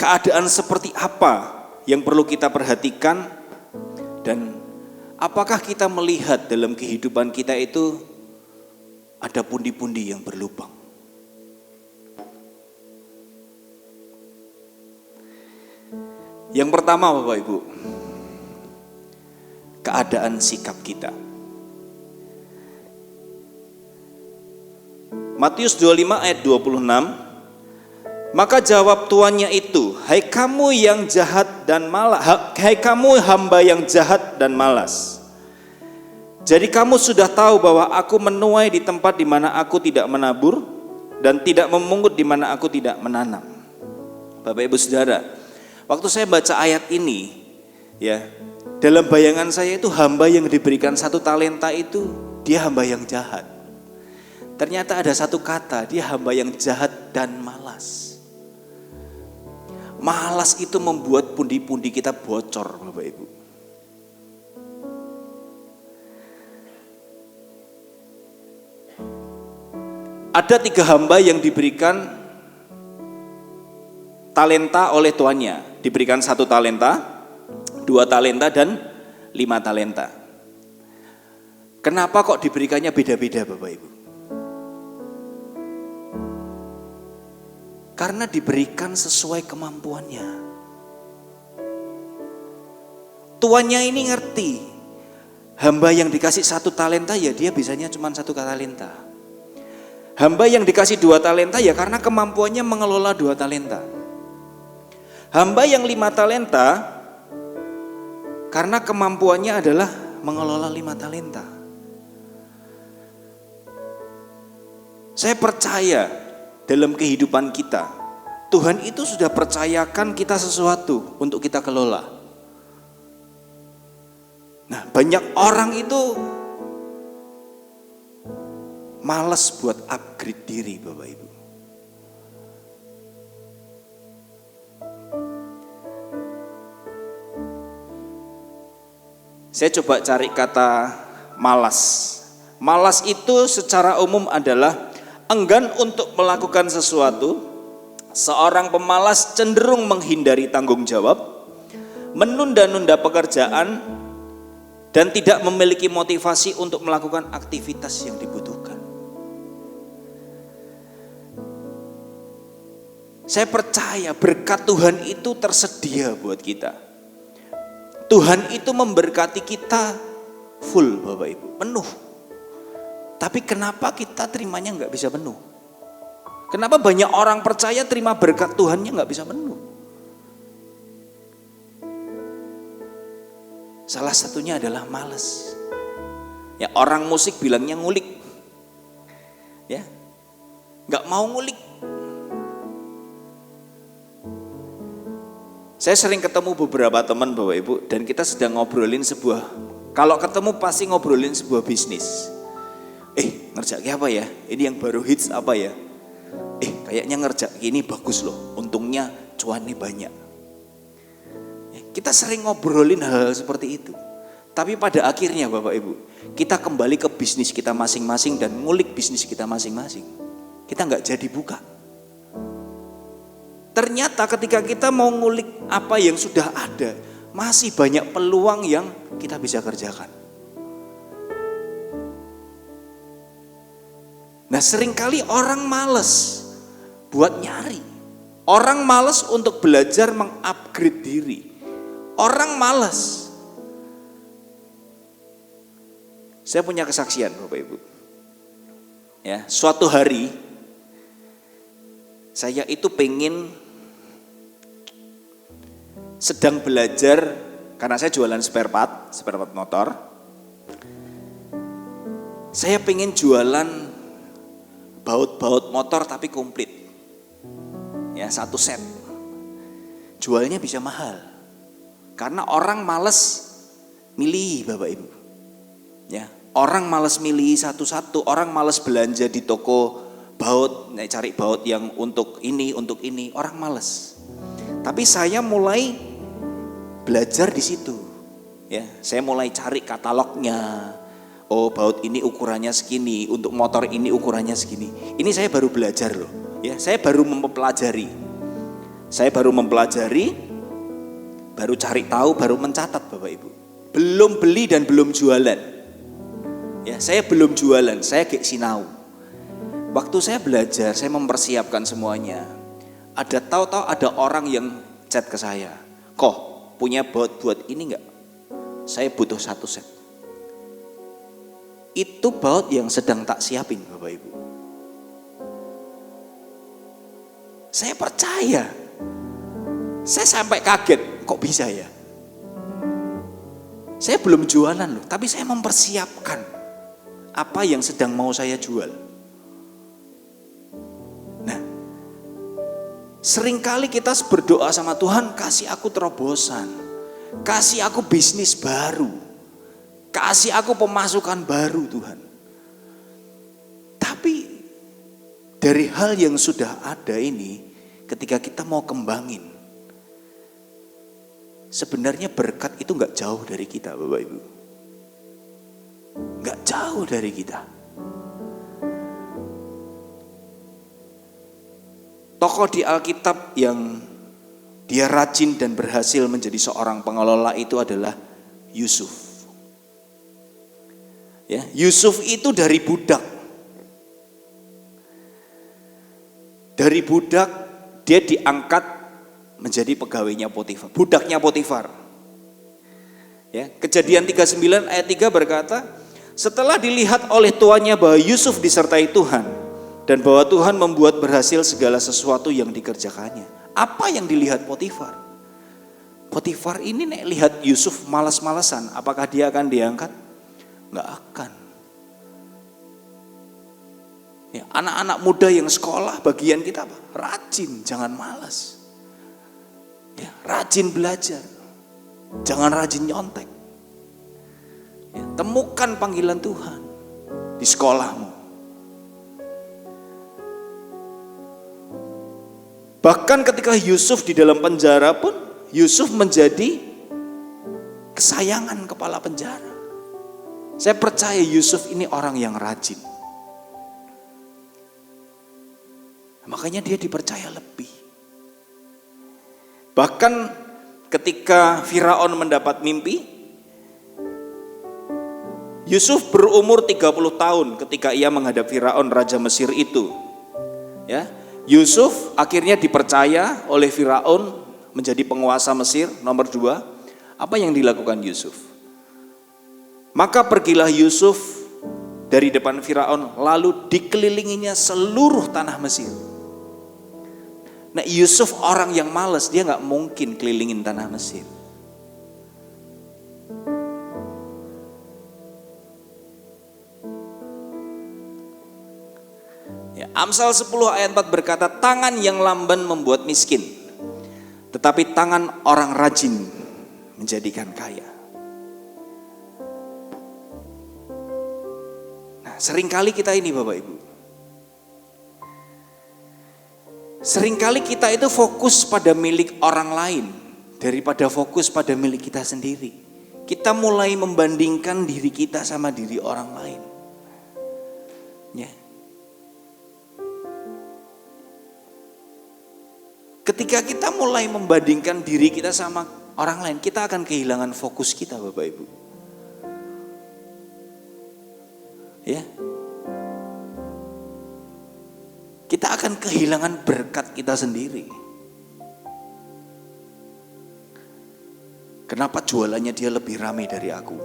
Keadaan seperti apa yang perlu kita perhatikan, dan apakah kita melihat dalam kehidupan kita itu ada pundi-pundi yang berlubang. Yang pertama Bapak Ibu, keadaan sikap kita. Matius 25 ayat 26, maka jawab tuannya itu, hai kamu yang jahat dan malas, hai kamu hamba yang jahat dan malas. Jadi kamu sudah tahu bahwa aku menuai di tempat di mana aku tidak menabur dan tidak memungut di mana aku tidak menanam. Bapak Ibu Saudara, waktu saya baca ayat ini, ya, dalam bayangan saya itu hamba yang diberikan 1 talenta itu dia hamba yang jahat. Ternyata ada satu kata, dia hamba yang jahat dan malas. Malas itu membuat pundi-pundi kita bocor, Bapak Ibu. Ada 3 hamba yang diberikan talenta oleh tuannya. Diberikan 1 talenta, 2 talenta, dan 5 talenta. Kenapa kok diberikannya beda-beda Bapak Ibu? Karena diberikan sesuai kemampuannya. Tuannya ini ngerti, hamba yang dikasih 1 talenta ya dia bisanya cuma 1 talenta. Hamba yang dikasih 2 talenta ya karena kemampuannya mengelola 2 talenta. Hamba yang 5 talenta karena kemampuannya adalah mengelola 5 talenta. Saya percaya dalam kehidupan kita, Tuhan itu sudah percayakan kita sesuatu untuk kita kelola. Nah, banyak orang itu malas buat upgrade diri Bapak Ibu. Saya coba cari kata malas. Malas itu secara umum adalah enggan untuk melakukan sesuatu. Seorang pemalas cenderung menghindari tanggung jawab, menunda-nunda pekerjaan, dan tidak memiliki motivasi untuk melakukan aktivitas yang dibutuhkan. Saya percaya berkat Tuhan itu tersedia buat kita. Tuhan itu memberkati kita full Bapak Ibu, penuh. Tapi kenapa kita terimanya nggak bisa penuh? Kenapa banyak orang percaya terima berkat Tuhannya nggak bisa penuh? Salah satunya adalah malas. Ya, orang musik bilangnya ngulik. Ya, nggak mau ngulik. Saya sering ketemu beberapa teman Bapak Ibu dan kita sedang ngobrolin kalau ketemu pasti ngobrolin sebuah bisnis. Ngerjain apa ya? Ini yang baru hits apa ya? Kayaknya ngerjain ini bagus loh, untungnya cuannya banyak. Kita sering ngobrolin hal seperti itu. Tapi pada akhirnya Bapak Ibu, kita kembali ke bisnis kita masing-masing dan ngulik bisnis kita masing-masing. Kita nggak jadi buka. Ternyata ketika kita mau ngulik apa yang sudah ada, masih banyak peluang yang kita bisa kerjakan. Nah, seringkali orang malas buat nyari. Orang malas untuk belajar mengupgrade diri. Orang malas. Saya punya kesaksian Bapak Ibu. Ya, suatu hari saya itu pengen sedang belajar karena saya jualan spare part motor. Saya pengen jualan baut motor tapi komplit. Ya, 1 set. Jualnya bisa mahal. Karena orang males milih Bapak Ibu. Ya, orang males milih satu-satu, orang males belanja di toko baut, cari baut yang untuk ini, orang males. Tapi saya mulai belajar di situ. Ya, saya mulai cari katalognya. Oh, baut ini ukurannya segini, untuk motor ini ukurannya segini. Ini saya baru belajar loh. Ya, saya baru mempelajari. Baru cari tahu, baru mencatat Bapak Ibu. Belum beli dan belum jualan. Ya, saya belum jualan, saya kayak sinau. Waktu saya belajar, saya mempersiapkan semuanya. Tahu-tahu ada orang yang chat ke saya, "Kok punya baut buat ini enggak? Saya butuh 1 set." Itu baut yang sedang tak siapin, Bapak Ibu. Saya percaya. Saya sampai kaget, kok bisa ya? Saya belum jualan loh, tapi saya mempersiapkan apa yang sedang mau saya jual. Nah, seringkali kita berdoa sama Tuhan, kasih aku terobosan, kasih aku bisnis baru, kasih aku pemasukan baru Tuhan. Tapi dari hal yang sudah ada ini, ketika kita mau kembangin, sebenarnya berkat itu gak jauh dari kita Bapak Ibu. Gak jauh dari kita. Tokoh di Alkitab yang dia rajin dan berhasil menjadi seorang pengelola itu adalah Yusuf. Ya, Yusuf itu dari budak. Dari budak dia diangkat menjadi pegawainya Potifar, budaknya Potifar. Ya, Kejadian 39 ayat 3 berkata, setelah dilihat oleh tuannya bahwa Yusuf disertai Tuhan dan bahwa Tuhan membuat berhasil segala sesuatu yang dikerjakannya. Apa yang dilihat Potifar? Potifar ini nek lihat Yusuf malas-malasan, apakah dia akan diangkat? Enggak akan. Ya, anak-anak muda yang sekolah, bagian kita apa? Rajin, jangan malas. Ya, rajin belajar, jangan rajin nyontek. Ya, temukan panggilan Tuhan di sekolahmu. Bahkan ketika Yusuf di dalam penjara pun, Yusuf menjadi kesayangan kepala penjara. Saya percaya Yusuf ini orang yang rajin. Makanya dia dipercaya lebih. Bahkan ketika Firaun mendapat mimpi, Yusuf berumur 30 tahun ketika ia menghadap Firaun raja Mesir itu. Ya, Yusuf akhirnya dipercaya oleh Firaun menjadi penguasa Mesir nomor 2. Apa yang dilakukan Yusuf? Maka pergilah Yusuf dari depan Firaun, lalu dikelilinginya seluruh tanah Mesir. Nah, Yusuf orang yang malas, dia gak mungkin kelilingin tanah Mesir. Ya, Amsal 10 ayat 4 berkata, tangan yang lamban membuat miskin, tetapi tangan orang rajin menjadikan kaya. Nah, seringkali kita ini Bapak Ibu, seringkali kita itu fokus pada milik orang lain daripada fokus pada milik kita sendiri. Kita mulai membandingkan diri kita sama diri orang lain. Ya. Ketika kita mulai membandingkan diri kita sama orang lain, kita akan kehilangan fokus kita Bapak Ibu. Ya. Kita akan kehilangan berkat kita sendiri. Kenapa jualannya dia lebih ramai dari aku?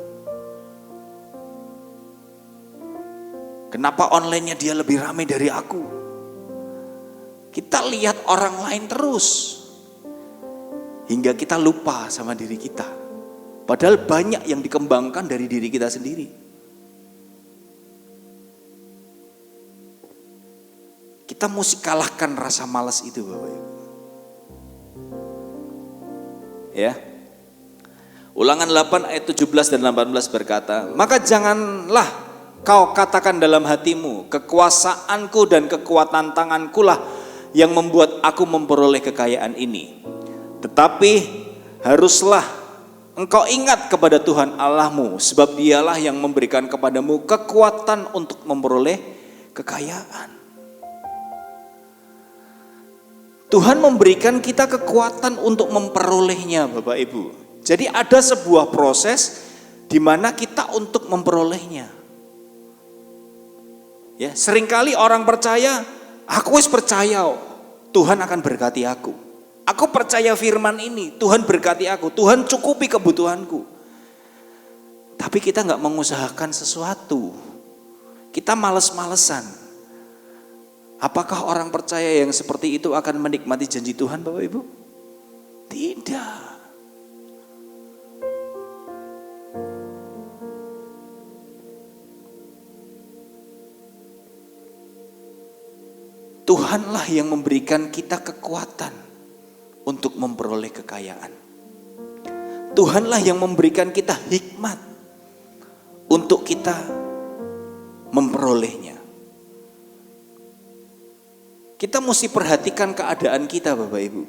Kenapa online-nya dia lebih ramai dari aku? Kita lihat orang lain terus, hingga kita lupa sama diri kita. Padahal banyak yang dikembangkan dari diri kita sendiri. Kita mesti kalahkan rasa malas itu Bapak Ibu. Ya. Ulangan 8 ayat 17 dan 18 berkata, maka janganlah kau katakan dalam hatimu, kekuasaanku dan kekuatan tanganku lah yang membuat aku memperoleh kekayaan ini. Tetapi haruslah engkau ingat kepada Tuhan Allahmu, sebab dialah yang memberikan kepadamu kekuatan untuk memperoleh kekayaan. Tuhan memberikan kita kekuatan untuk memperolehnya Bapak Ibu. Jadi ada sebuah proses di mana kita untuk memperolehnya. Ya, seringkali orang percaya, aku wis percaya, Tuhan akan berkati aku. Aku percaya firman ini, Tuhan berkati aku, Tuhan cukupi kebutuhanku. Tapi kita nggak mengusahakan sesuatu. Kita males-malesan. Apakah orang percaya yang seperti itu akan menikmati janji Tuhan, Bapak Ibu? Tidak. Tuhanlah yang memberikan kita kekuatan untuk memperoleh kekayaan. Tuhanlah yang memberikan kita hikmat untuk kita memperolehnya. Kita mesti perhatikan keadaan kita, Bapak Ibu.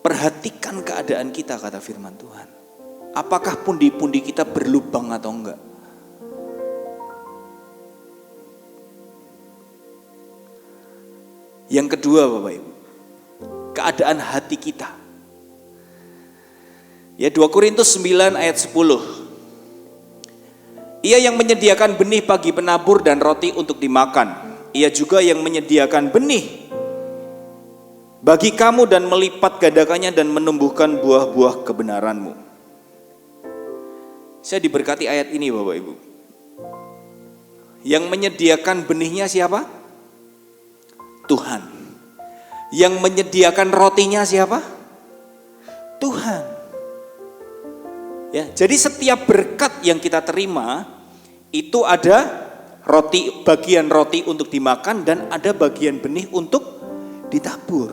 Perhatikan keadaan kita, kata firman Tuhan. Apakah pundi-pundi kita berlubang atau enggak? Yang kedua, Bapak Ibu, keadaan hati kita. Ya, 2 Korintus 9 ayat 10. Ia yang menyediakan benih bagi penabur dan roti untuk dimakan. Ia juga yang menyediakan benih bagi kamu dan melipat gandakannya dan menumbuhkan buah-buah kebenaranmu. Saya diberkati ayat ini, Bapak Ibu. Yang menyediakan benihnya siapa? Tuhan. Yang menyediakan rotinya siapa? Tuhan. Ya, jadi setiap berkat yang kita terima itu ada roti, bagian roti untuk dimakan dan ada bagian benih untuk ditabur.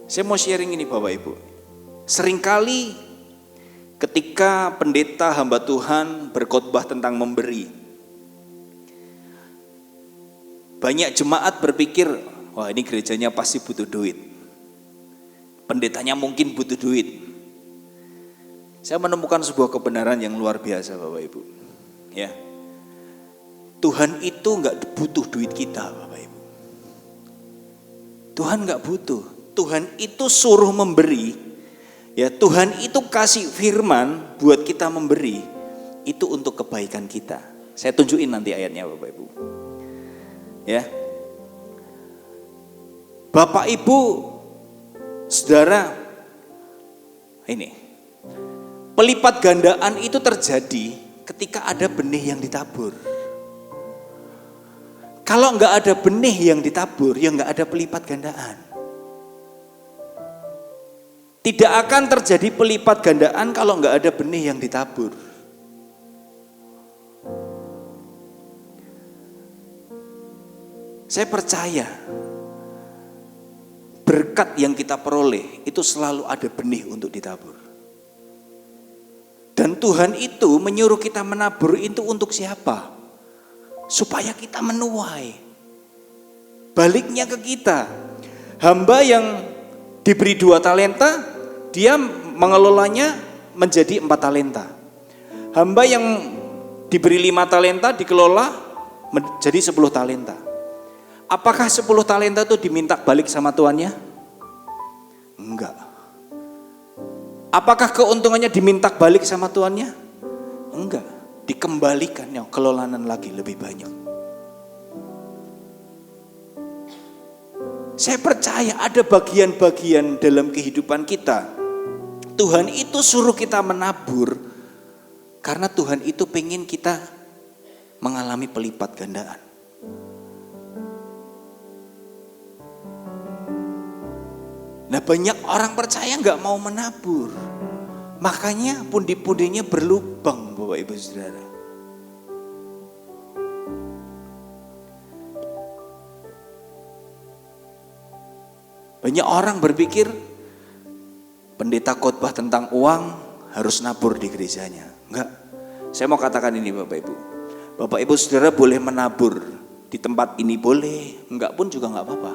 Saya mau sharing ini, Bapak Ibu. Seringkali ketika pendeta hamba Tuhan berkhotbah tentang memberi, banyak jemaat berpikir, wah ini gerejanya pasti butuh duit. Pendetanya mungkin butuh duit. Saya menemukan sebuah kebenaran yang luar biasa, Bapak Ibu. Ya, Tuhan itu nggak butuh duit kita, Bapak Ibu. Tuhan nggak butuh. Tuhan itu suruh memberi. Ya, Tuhan itu kasih firman buat kita memberi, itu untuk kebaikan kita. Saya tunjukin nanti ayatnya, Bapak Ibu. Ya, Bapak Ibu, saudara, ini pelipat gandaan itu terjadi ketika ada benih yang ditabur. Kalau nggak ada benih yang ditabur, ya nggak ada pelipat gandaan. Tidak akan terjadi pelipat gandaan kalau nggak ada benih yang ditabur. Saya percaya berkat yang kita peroleh itu selalu ada benih untuk ditabur. Dan Tuhan itu menyuruh kita menabur itu untuk siapa? Supaya kita menuai. Baliknya ke kita. Hamba yang diberi 2 talenta, dia mengelolanya menjadi 4 talenta. Hamba yang diberi 5 talenta dikelola menjadi 10 talenta. Apakah 10 talenta itu diminta balik sama tuannya? Enggak. Apakah keuntungannya diminta balik sama tuannya? Enggak. Dikembalikannya kelolaan lagi lebih banyak. Saya percaya ada bagian-bagian dalam kehidupan kita. Tuhan itu suruh kita menabur karena Tuhan itu pengen kita mengalami pelipat gandaan. Nah, banyak orang percaya nggak mau menabur, makanya pundi-pundinya berlubang, Bapak Ibu Saudara. Banyak orang berpikir pendeta khotbah tentang uang harus nabur di gerejanya. Enggak. Saya mau katakan ini, Bapak Ibu. Bapak Ibu Saudara boleh menabur di tempat ini boleh, enggak pun juga enggak apa-apa.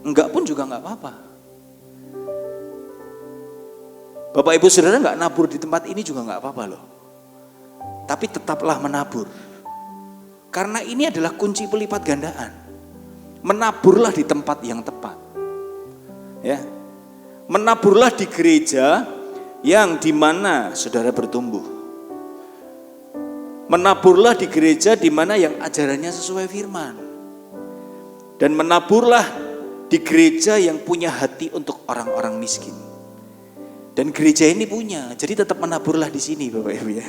Enggak pun juga enggak apa-apa. Bapak Ibu Saudara enggak nabur di tempat ini juga enggak apa-apa loh. Tapi tetaplah menabur. Karena ini adalah kunci pelipat gandaan. Menaburlah di tempat yang tepat. Ya. Menaburlah di gereja yang dimana saudara bertumbuh. Menaburlah di gereja dimana yang ajarannya sesuai firman. Dan menaburlah di gereja yang punya hati untuk orang-orang miskin. Dan gereja ini punya, jadi tetap menaburlah di sini Bapak Ibu ya.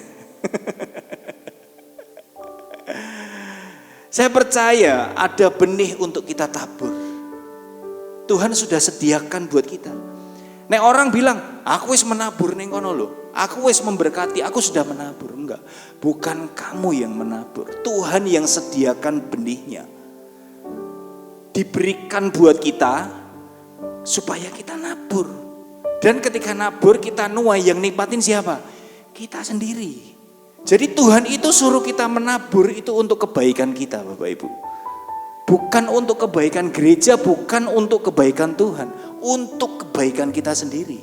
Saya percaya ada benih untuk kita tabur. Tuhan sudah sediakan buat kita. Nek orang bilang, aku wis menabur ning kono lho. Aku wis memberkati, aku sudah menabur. Enggak, bukan kamu yang menabur. Tuhan yang sediakan benihnya. Diberikan buat kita supaya kita nabur. Dan ketika nabur kita nuai, yang nikmatin siapa? Kita sendiri. Jadi Tuhan itu suruh kita menabur itu untuk kebaikan kita Bapak Ibu. Bukan untuk kebaikan gereja, bukan untuk kebaikan Tuhan. Untuk kebaikan kita sendiri.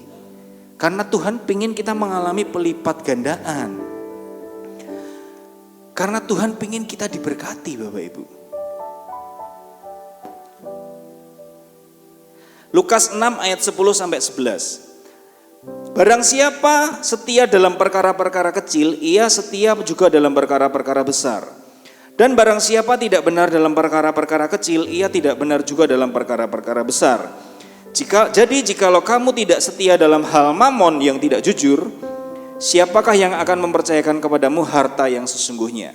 Karena Tuhan ingin kita mengalami pelipat gandaan. Karena Tuhan ingin kita diberkati Bapak Ibu. Lukas 6 ayat 10 sampai 11. Barang siapa setia dalam perkara-perkara kecil, ia setia juga dalam perkara-perkara besar. Dan barang siapa tidak benar dalam perkara-perkara kecil, ia tidak benar juga dalam perkara-perkara besar. Jadi jikalau kamu tidak setia dalam hal mamon yang tidak jujur, siapakah yang akan mempercayakan kepadamu harta yang sesungguhnya?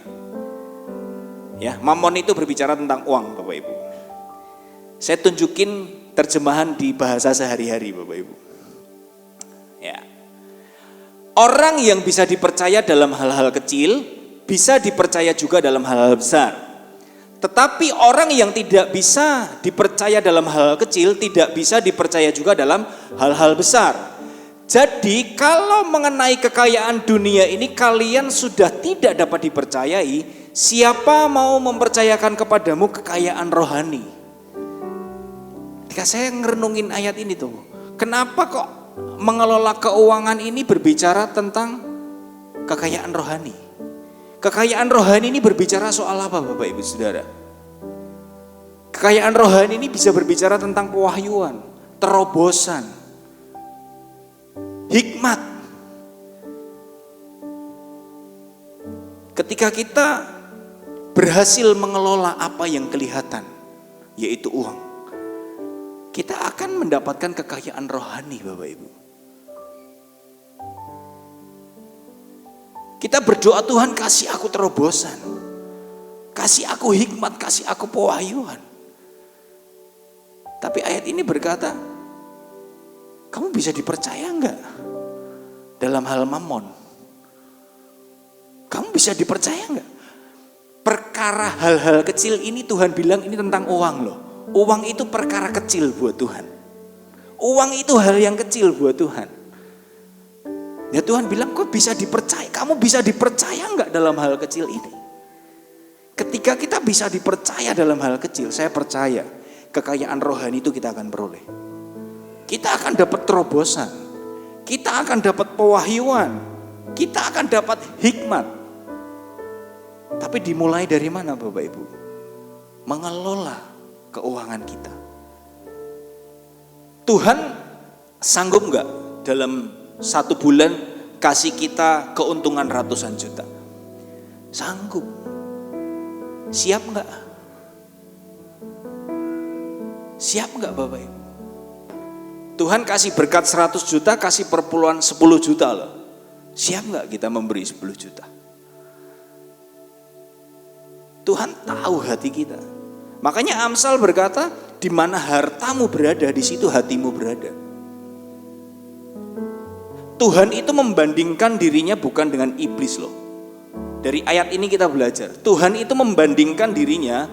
Ya, mamon itu berbicara tentang uang Bapak Ibu. Saya tunjukin terjemahan di bahasa sehari-hari Bapak Ibu. Ya. Orang yang bisa dipercaya dalam hal-hal kecil, bisa dipercaya juga dalam hal-hal besar. Tetapi orang yang tidak bisa dipercaya dalam hal kecil, tidak bisa dipercaya juga dalam hal-hal besar. Jadi kalau mengenai kekayaan dunia ini kalian sudah tidak dapat dipercayai, siapa mau mempercayakan kepadamu kekayaan rohani? Ketika saya ngerenungin ayat ini tuh, kenapa kok mengelola keuangan ini berbicara tentang kekayaan rohani? Kekayaan rohani ini berbicara soal apa Bapak Ibu Saudara? Kekayaan rohani ini bisa berbicara tentang pewahyuan, terobosan, hikmat. Ketika kita berhasil mengelola apa yang kelihatan, yaitu uang, kita akan mendapatkan kekayaan rohani Bapak Ibu. Kita berdoa, Tuhan kasih aku terobosan, kasih aku hikmat, kasih aku pewahyuan. Tapi ayat ini berkata, kamu bisa dipercaya enggak dalam hal mamon? Kamu bisa dipercaya enggak? Perkara hal-hal kecil ini Tuhan bilang ini tentang uang loh. Uang itu perkara kecil buat Tuhan. Uang itu hal yang kecil buat Tuhan. Ya Tuhan bilang, kok bisa dipercaya? Kamu bisa dipercaya enggak dalam hal kecil ini? Ketika kita bisa dipercaya dalam hal kecil, saya percaya kekayaan rohani itu kita akan peroleh. Kita akan dapat terobosan. Kita akan dapat pewahyuan. Kita akan dapat hikmat. Tapi dimulai dari mana Bapak Ibu? Mengelola keuangan kita. Tuhan sanggup enggak dalam 1 bulan kasih kita keuntungan ratusan juta? Sanggup. Siap enggak? Siap enggak Bapak Ibu? Tuhan kasih berkat 100 juta, kasih perpuluhan 10 juta loh. Siap enggak kita memberi 10 juta? Tuhan tahu hati kita. Makanya Amsal berkata, di mana hartamu berada, di situ hatimu berada. Tuhan itu membandingkan dirinya bukan dengan iblis loh. Dari ayat ini kita belajar, Tuhan itu membandingkan dirinya,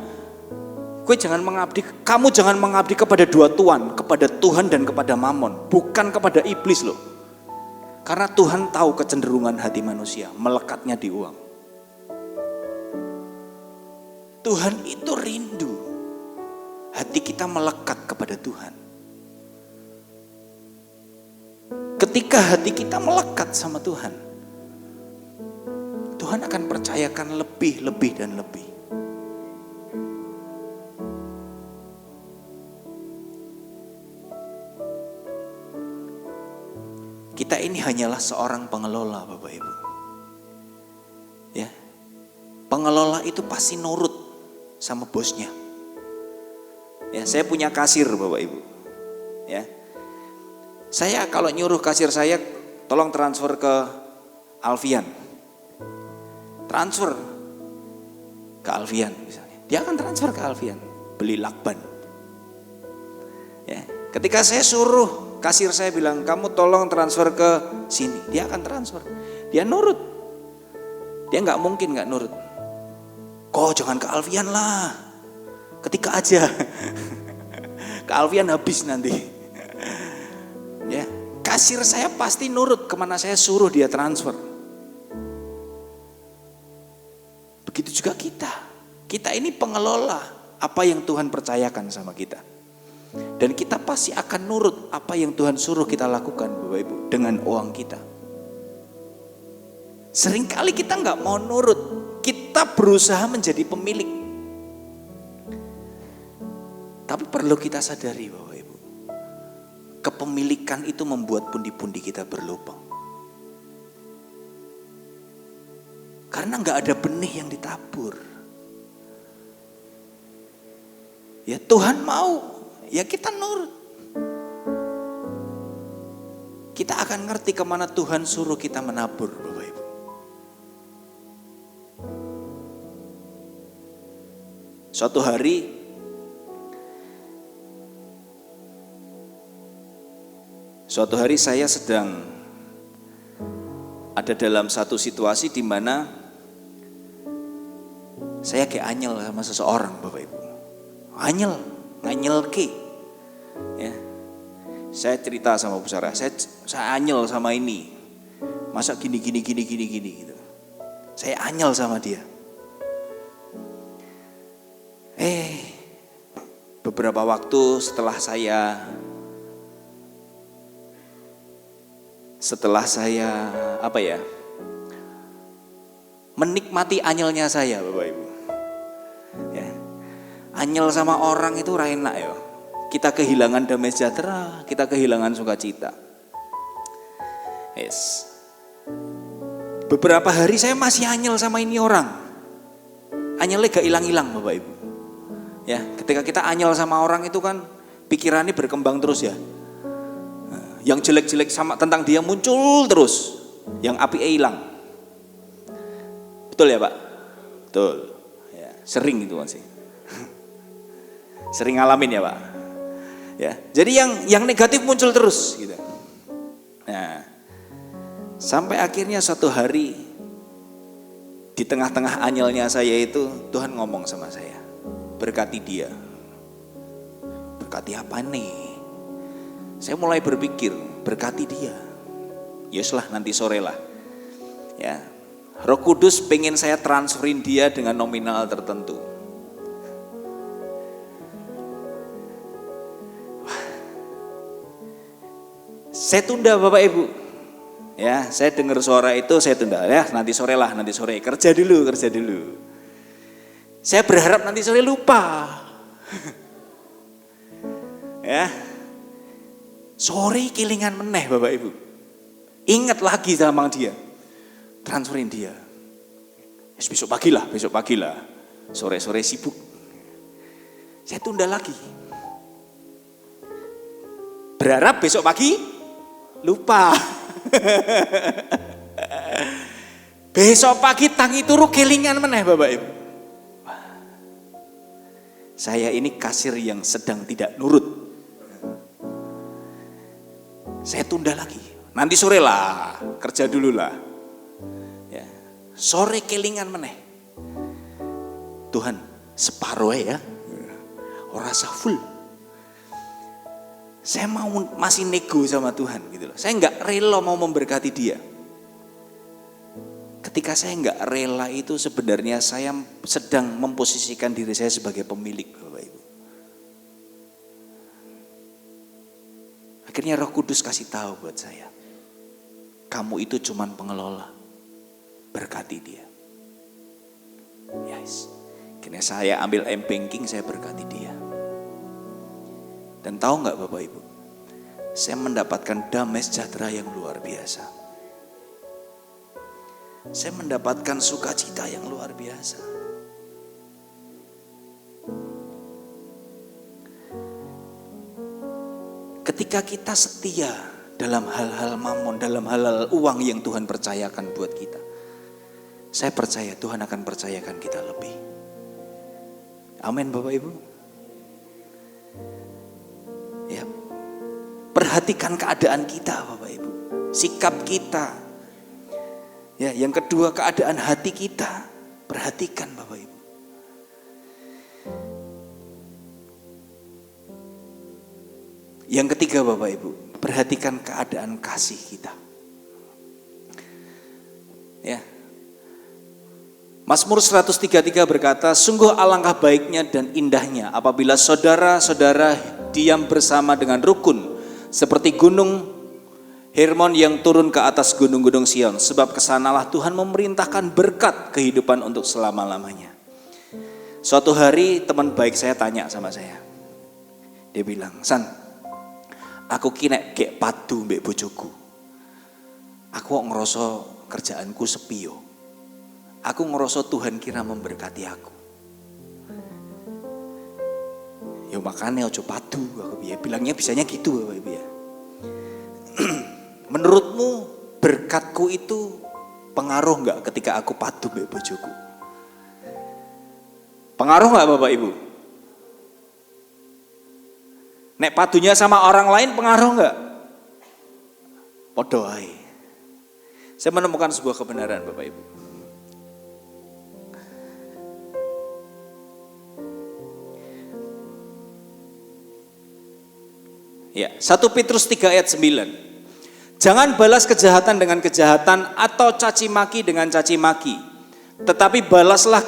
kamu jangan mengabdi kepada dua tuan, kepada Tuhan dan kepada Mamon, bukan kepada iblis loh. Karena Tuhan tahu kecenderungan hati manusia, melekatnya di uang. Tuhan itu rindu hati kita melekat kepada Tuhan. Ketika hati kita melekat sama Tuhan, Tuhan akan percayakan lebih, dan lebih. kita ini hanyalah seorang pengelola, Bapak Ibu. Ya. Pengelola itu pasti nurut sama bosnya. Ya, saya punya kasir, Bapak Ibu. Ya. Saya kalau nyuruh kasir saya, tolong transfer ke Alfian. Transfer ke Alfian misalnya. Dia akan transfer ke Alfian, beli lakban. Ya. Ketika saya suruh kasir saya bilang, kamu tolong transfer ke sini, dia akan transfer. Dia nurut. Dia nggak mungkin nggak nurut. Kok jangan ke Alfian lah, ketika aja. Ke Alfian habis nanti. Ya, kasir saya pasti nurut kemana saya suruh dia transfer. Begitu juga kita. Kita ini pengelola apa yang Tuhan percayakan sama kita. Dan kita pasti akan nurut apa yang Tuhan suruh kita lakukan, Bapak Ibu, dengan uang kita. Seringkali kita nggak mau nurut, kita berusaha menjadi pemilik. Tapi perlu kita sadari, Bapak Ibu, kepemilikan itu membuat pundi-pundi kita berlubang. Karena nggak ada benih yang ditabur. Ya Tuhan mau, ya kita nurut. Kita akan ngerti kemana Tuhan suruh kita menabur, Bapak Ibu. Suatu hari saya sedang ada dalam satu situasi di mana saya kayak anyel sama seseorang, Bapak Ibu. Nganyel ke. Ya. Saya cerita sama Bu Sarah, saya anyel sama ini. Masa gini gitu. Saya anyel sama dia. Beberapa waktu setelah saya menikmati anyelnya saya, Bapak Ibu. Ya. Anyel sama orang itu enak ya. Kita kehilangan damai sejahtera, kita kehilangan sukacita. Yes. Beberapa hari saya masih anyel sama ini orang. Anyelnya gak hilang-hilang, Bapak Ibu. Ya, ketika kita anyel sama orang itu kan pikirannya berkembang terus ya. Yang jelek-jelek sama tentang dia muncul terus, yang api hilang. Betul ya Pak? Betul. Ya, sering itu masih. Sering ngalamin ya Pak. Ya, jadi yang negatif muncul terus gitu. Nah, sampai akhirnya suatu hari di tengah-tengah anyelnya saya itu Tuhan ngomong sama saya, berkati dia. Berkati apa nih? Saya mulai berpikir, berkati dia. Yeslah nanti sore lah. Ya, Roh Kudus pengen saya transferin dia dengan nominal tertentu. Saya tunda Bapak Ibu. Ya, saya dengar suara itu saya tunda. Ya, nanti sore lah, nanti sore. Kerja dulu. Saya berharap nanti sore lupa. Ya. Sore kelingan meneh Bapak Ibu. Ingat lagi sama dia. Transferin dia. Besok pagi lah. Sore-sore sibuk. Saya tunda lagi. Berharap besok pagi lupa. Besok pagi tangi turu kelingan meneh Bapak Ibu. Saya ini kasir yang sedang tidak nurut. Saya tunda lagi. Nanti sore lah, kerja dulu lah. Ya. Sore kelingan meneh. Tuhan, separuh ya. Ora sah full. Saya mau masih nego sama Tuhan gitu loh. Saya enggak rela mau memberkati dia. Ketika saya enggak rela itu sebenarnya saya sedang memposisikan diri saya sebagai pemilik, Bapak Ibu. Akhirnya Roh Kudus kasih tahu buat saya, kamu itu cuman pengelola, berkati dia. Yes. Akhirnya saya ambil M-Banking, saya berkati dia. Dan tahu nggak Bapak Ibu, saya mendapatkan damai sejahtera yang luar biasa. Saya mendapatkan sukacita yang luar biasa. Ketika kita setia dalam hal-hal mamon, dalam hal-hal uang yang Tuhan percayakan buat kita, saya percaya Tuhan akan percayakan kita lebih. Amin Bapak Ibu. Ya, perhatikan keadaan kita Bapak Ibu, sikap kita. Ya, yang kedua keadaan hati kita, perhatikan Bapak Ibu. Yang ketiga Bapak Ibu, perhatikan keadaan kasih kita. Ya. Mazmur 133 berkata, sungguh alangkah baiknya dan indahnya apabila saudara-saudara diam bersama dengan rukun, seperti gunung Hermon yang turun ke atas gunung-gunung Sion, sebab kesanalah Tuhan memerintahkan berkat kehidupan untuk selama-lamanya. Suatu hari teman baik saya tanya sama saya, dia bilang, San, aku kini kayak padu mbek bojoku. Aku kok ngerasa kerjaanku sepi yo. Aku ngerasa Tuhan kira memberkati aku. Yo makanya ojo padu, aku bilangnya bisanya gitu Bapak Ibu ya. Menurutmu berkatku itu pengaruh enggak ketika aku padu mbek bojoku? Pengaruh enggak Bapak Ibu? Nek padunya sama orang lain pengaruh enggak? Podo ae. Saya menemukan sebuah kebenaran Bapak Ibu. Ya, 1 Petrus 3 ayat 9. Jangan balas kejahatan dengan kejahatan atau caci maki dengan caci maki. Tetapi balaslah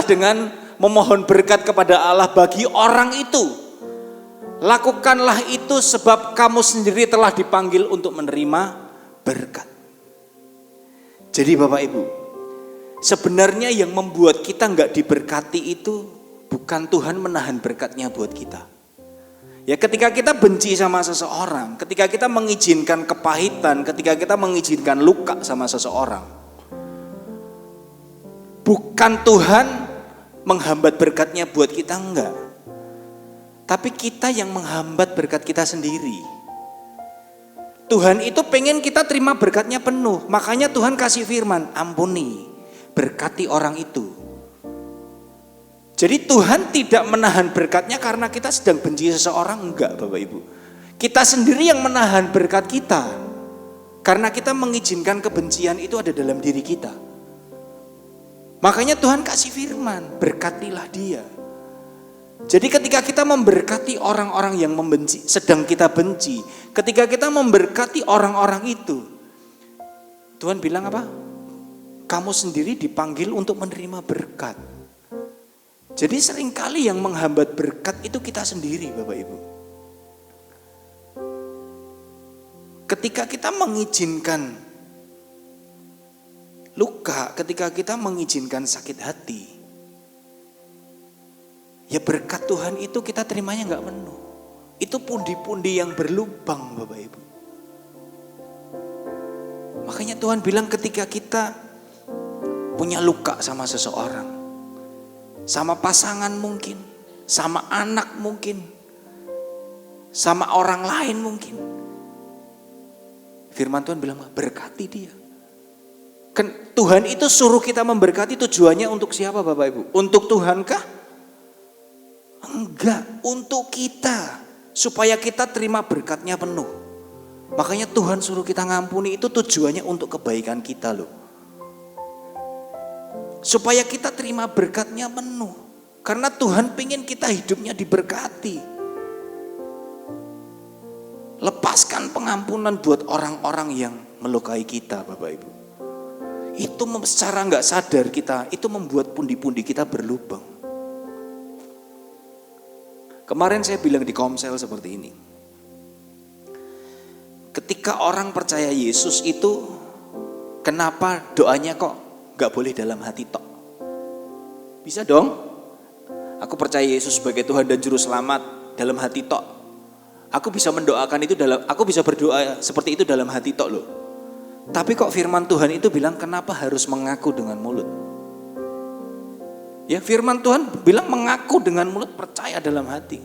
dengan memohon berkat kepada Allah bagi orang itu. Lakukanlah itu sebab kamu sendiri telah dipanggil untuk menerima berkat. Jadi Bapak Ibu, sebenarnya yang membuat kita enggak diberkati itu bukan Tuhan menahan berkatnya buat kita. Ya ketika kita benci sama seseorang, ketika kita mengizinkan kepahitan, ketika kita mengizinkan luka sama seseorang, bukan Tuhan menghambat berkatnya buat kita, enggak. Tapi kita yang menghambat berkat kita sendiri. Tuhan itu pengen kita terima berkatnya penuh, makanya Tuhan kasih firman, ampuni, berkati orang itu. Jadi Tuhan tidak menahan berkatnya karena kita sedang benci seseorang, enggak Bapak Ibu. Kita sendiri yang menahan berkat kita. Karena kita mengizinkan kebencian itu ada dalam diri kita. Makanya Tuhan kasih firman, berkatilah dia. Jadi ketika kita memberkati orang-orang yang membenci, sedang kita benci, ketika kita memberkati orang-orang itu, Tuhan bilang apa? Kamu sendiri dipanggil untuk menerima berkat. Jadi seringkali yang menghambat berkat itu kita sendiri Bapak Ibu. Ketika kita mengizinkan luka, ketika kita mengizinkan sakit hati, ya berkat Tuhan itu kita terimanya gak penuh. Itu pundi-pundi yang berlubang Bapak Ibu. Makanya Tuhan bilang ketika kita punya luka sama seseorang, sama pasangan mungkin, sama anak mungkin, sama orang lain mungkin, firman Tuhan bilang berkati dia. Kan Tuhan itu suruh kita memberkati, tujuannya untuk siapa Bapak Ibu? Untuk Tuhan kah? Enggak, untuk kita, supaya kita terima berkatnya penuh. Makanya Tuhan suruh kita ngampuni, itu tujuannya untuk kebaikan kita loh. Supaya kita terima berkatnya penuh. Karena Tuhan pengen kita hidupnya diberkati. Lepaskan pengampunan buat orang-orang yang melukai kita Bapak Ibu. Itu secara gak sadar kita, itu membuat pundi-pundi kita berlubang. Kemarin saya bilang di Komsel seperti ini. Ketika orang percaya Yesus itu, kenapa doanya kok gak boleh dalam hati tok? Bisa dong. Aku percaya Yesus sebagai Tuhan dan Juru Selamat. dalam hati tok. Aku bisa mendoakan itu aku bisa berdoa seperti itu dalam hati tok loh. Tapi kok firman Tuhan itu bilang kenapa harus mengaku dengan mulut? Ya, firman Tuhan bilang mengaku dengan mulut, percaya dalam hati.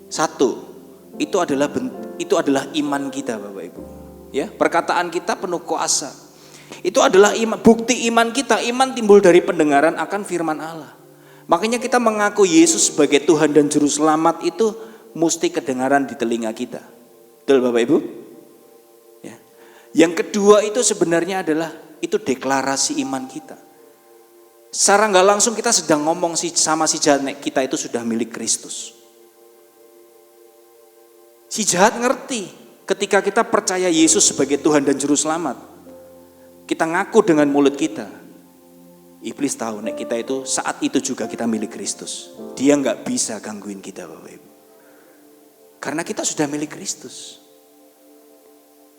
Satu, itu adalah iman kita Bapak Ibu. Ya, perkataan kita penuh kuasa. Itu adalah iman, bukti iman kita. Iman timbul dari pendengaran akan firman Allah. Makanya kita mengaku Yesus sebagai Tuhan dan Juru Selamat itu mesti kedengaran di telinga kita. Betul Bapak Ibu? Ya. Yang kedua itu sebenarnya adalah itu deklarasi iman kita. Secara nggak langsung kita sedang ngomong sama si jahat, kita itu sudah milik Kristus. Si jahat ngerti ketika kita percaya Yesus sebagai Tuhan dan Juru Selamat. Kita ngaku dengan mulut kita. Iblis tahu kita itu saat itu juga kita milik Kristus. Dia nggak bisa gangguin kita Bapak Ibu. Karena kita sudah milik Kristus.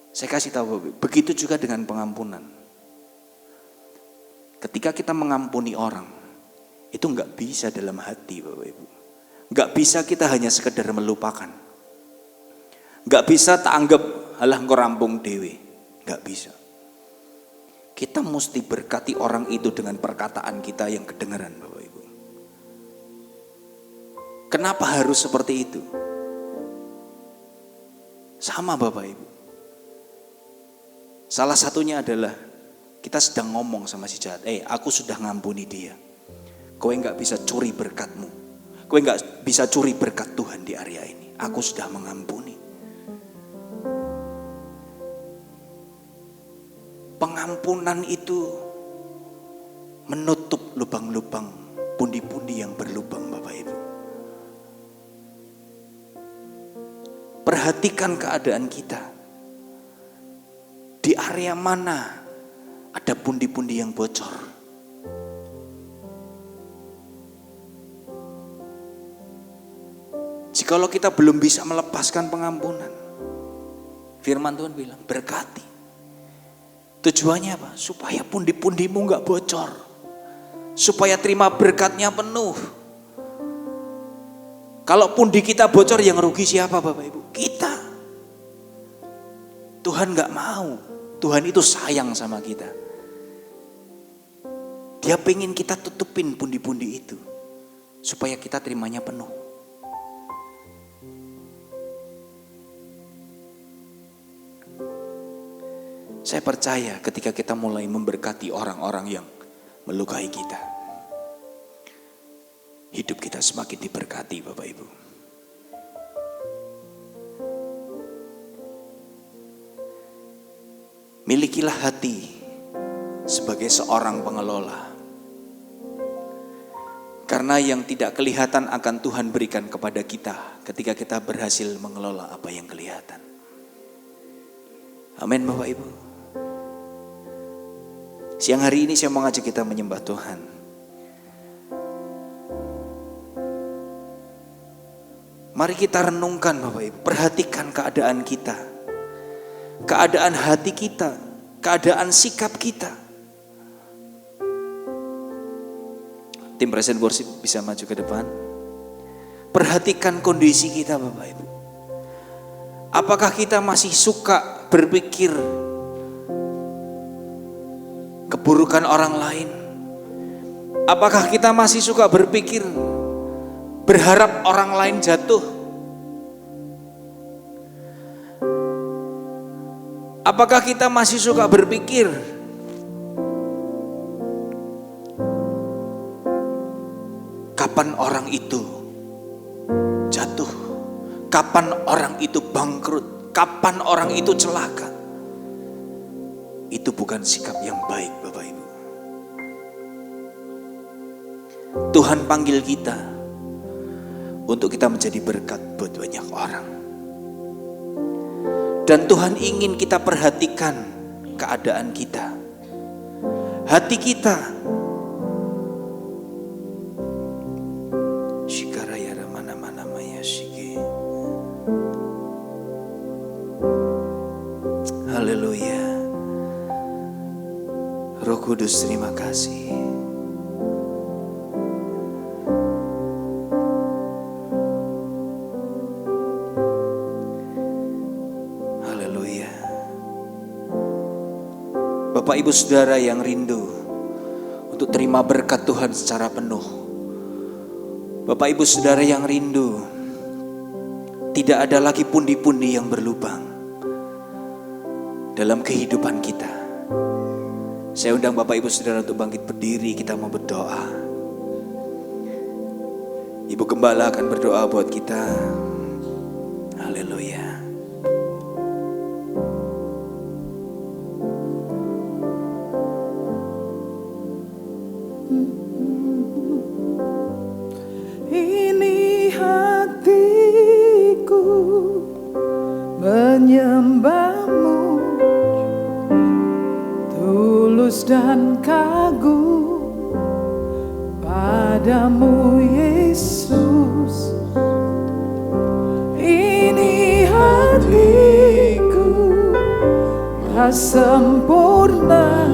Saya kasih tahu Bapak Ibu, begitu juga dengan pengampunan. Ketika kita mengampuni orang, itu nggak bisa dalam hati Bapak Ibu. Nggak bisa kita hanya sekedar melupakan. Nggak bisa tak anggap halah engko rampung dewe. Nggak bisa. Kita mesti berkati orang itu dengan perkataan kita yang kedengaran Bapak Ibu. Kenapa harus seperti itu? Sama Bapak Ibu. Salah satunya adalah kita sedang ngomong sama si jahat, aku sudah ngampuni dia. Kowe gak bisa curi berkatmu. Kowe gak bisa curi berkat Tuhan di area ini. Aku sudah mengampuni. Pengampunan itu menutup lubang-lubang, pundi-pundi yang berlubang Bapak Ibu. Perhatikan keadaan kita. Di area mana ada pundi-pundi yang bocor. Jikalau kita belum bisa melepaskan pengampunan, firman Tuhan bilang berkati. Tujuannya apa? Supaya pundi-pundimu gak bocor. Supaya terima berkatnya penuh. Kalau pundi kita bocor, yang rugi siapa Bapak Ibu? Kita. Tuhan gak mau. Tuhan itu sayang sama kita. Dia pengen kita tutupin pundi-pundi itu. Supaya kita terimanya penuh. Saya percaya ketika kita mulai memberkati orang-orang yang melukai kita, hidup kita semakin diberkati Bapak Ibu. Milikilah hati sebagai seorang pengelola. Karena yang tidak kelihatan akan Tuhan berikan kepada kita ketika kita berhasil mengelola apa yang kelihatan. Amin Bapak Ibu. Siang hari ini saya mau ngajak kita menyembah Tuhan. Mari kita renungkan Bapak Ibu, perhatikan keadaan kita. Keadaan hati kita, keadaan sikap kita. Tim present worship bisa maju ke depan. Perhatikan kondisi kita Bapak Ibu. Apakah kita masih suka berpikir keburukan orang lain? Apakah kita masih suka berpikir berharap orang lain jatuh? Apakah kita masih suka berpikir kapan orang itu jatuh? Kapan orang itu bangkrut? Kapan orang itu celaka? Itu bukan sikap yang baik Bapak Ibu. Tuhan panggil kita untuk kita menjadi berkat buat banyak orang. Dan Tuhan ingin kita perhatikan keadaan kita, hati kita. Shikaraya mana maya shige. Haleluya. Roh Kudus terima kasih. Bapak Ibu Saudara yang rindu untuk terima berkat Tuhan secara penuh. Bapak Ibu Saudara yang rindu, tidak ada lagi pundi-pundi yang berlubang dalam kehidupan kita. Saya undang Bapak Ibu Saudara untuk bangkit berdiri, kita mau berdoa. Ibu Gembala akan berdoa buat kita. Haleluya. Ini hatiku menyembah-Mu, tulus dan kagum padamu Yesus. Ini hatiku tak sempurna,